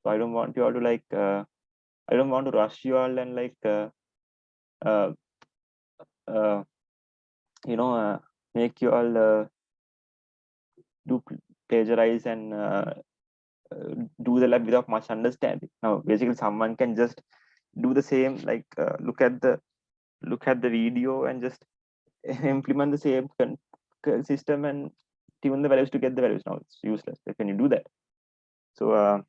So I don't want you all to I don't want to rush you all and make you all do plagiarize and do the lab without much understanding. Now, basically, someone can just do the same, look at the video and just implement the same system and tune the values to get the values. Now it's useless when you do that. So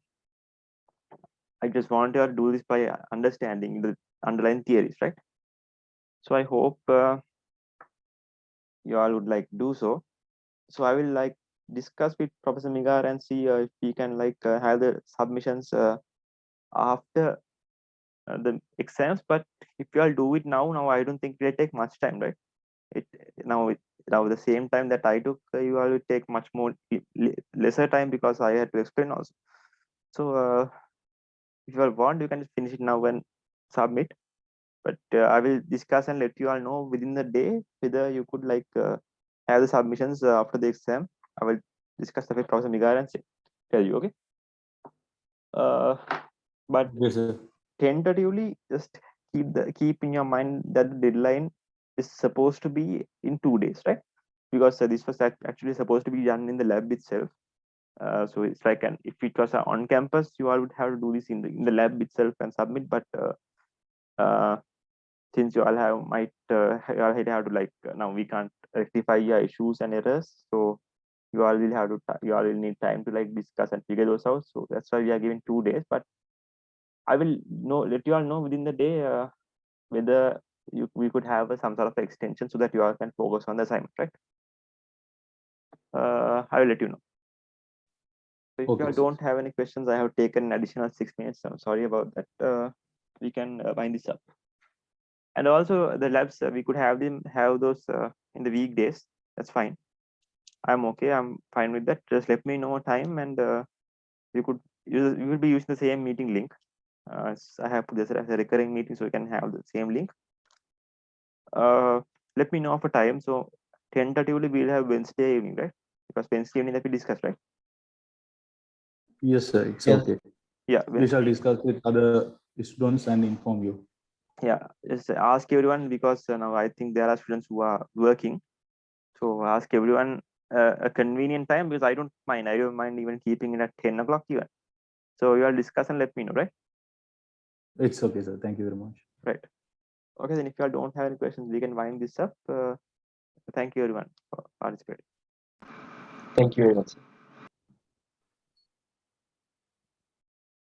I just want you to do this by understanding the underlying theories, right? So I hope you all would do so. So I will discuss with Professor Migar and see if we can have the submissions after the exams. But if you all do it now I don't think it will take much time, right? Now the same time that I took, you all will take much more lesser time, because I had to explain also. So if you all want, you can just finish it now and submit. But I will discuss and let you all know within the day whether you could have the submissions after the exam. I will discuss with Professor Migar and tell you, okay? But Yes, sir. tentatively, just keep in your mind that the deadline is supposed to be in 2 days, right? Because this was actually supposed to be done in the lab itself. So it's if it was on campus, you all would have to do this in the lab itself and submit. But since you all might have to now we can't rectify your issues and errors, so you all will need time to discuss and figure those out. So that's why we are giving 2 days. But I will let you all know within the day whether we could have some sort of extension so that you all can focus on the assignment, right? I will let you know. So if Okay, you all sir. don't have any questions, I have taken an additional 6 minutes. I'm sorry about that. We can wind this up. And also the labs, we could have those in the weekdays. That's fine. I'm okay. I'm fine with that. Just let me know time, and we will be using the same meeting link. I have put this as a recurring meeting, so you can have the same link. Let me know for time. So tentatively we'll have Wednesday evening, right? Because Wednesday evening that we discussed, right? Yes, sir. It's Yes. okay. Yeah. We shall discuss with other students and inform you. Yeah. Just ask everyone, because now I think there are students who are working. So ask everyone a convenient time, because I don't mind. I don't mind even keeping it at 10 o'clock even. So you all discuss and let me know, right? It's okay, sir. Thank you very much. Right. Okay, then if you all don't have any questions, we can wind this up. Thank you everyone for participating. Thank you very much.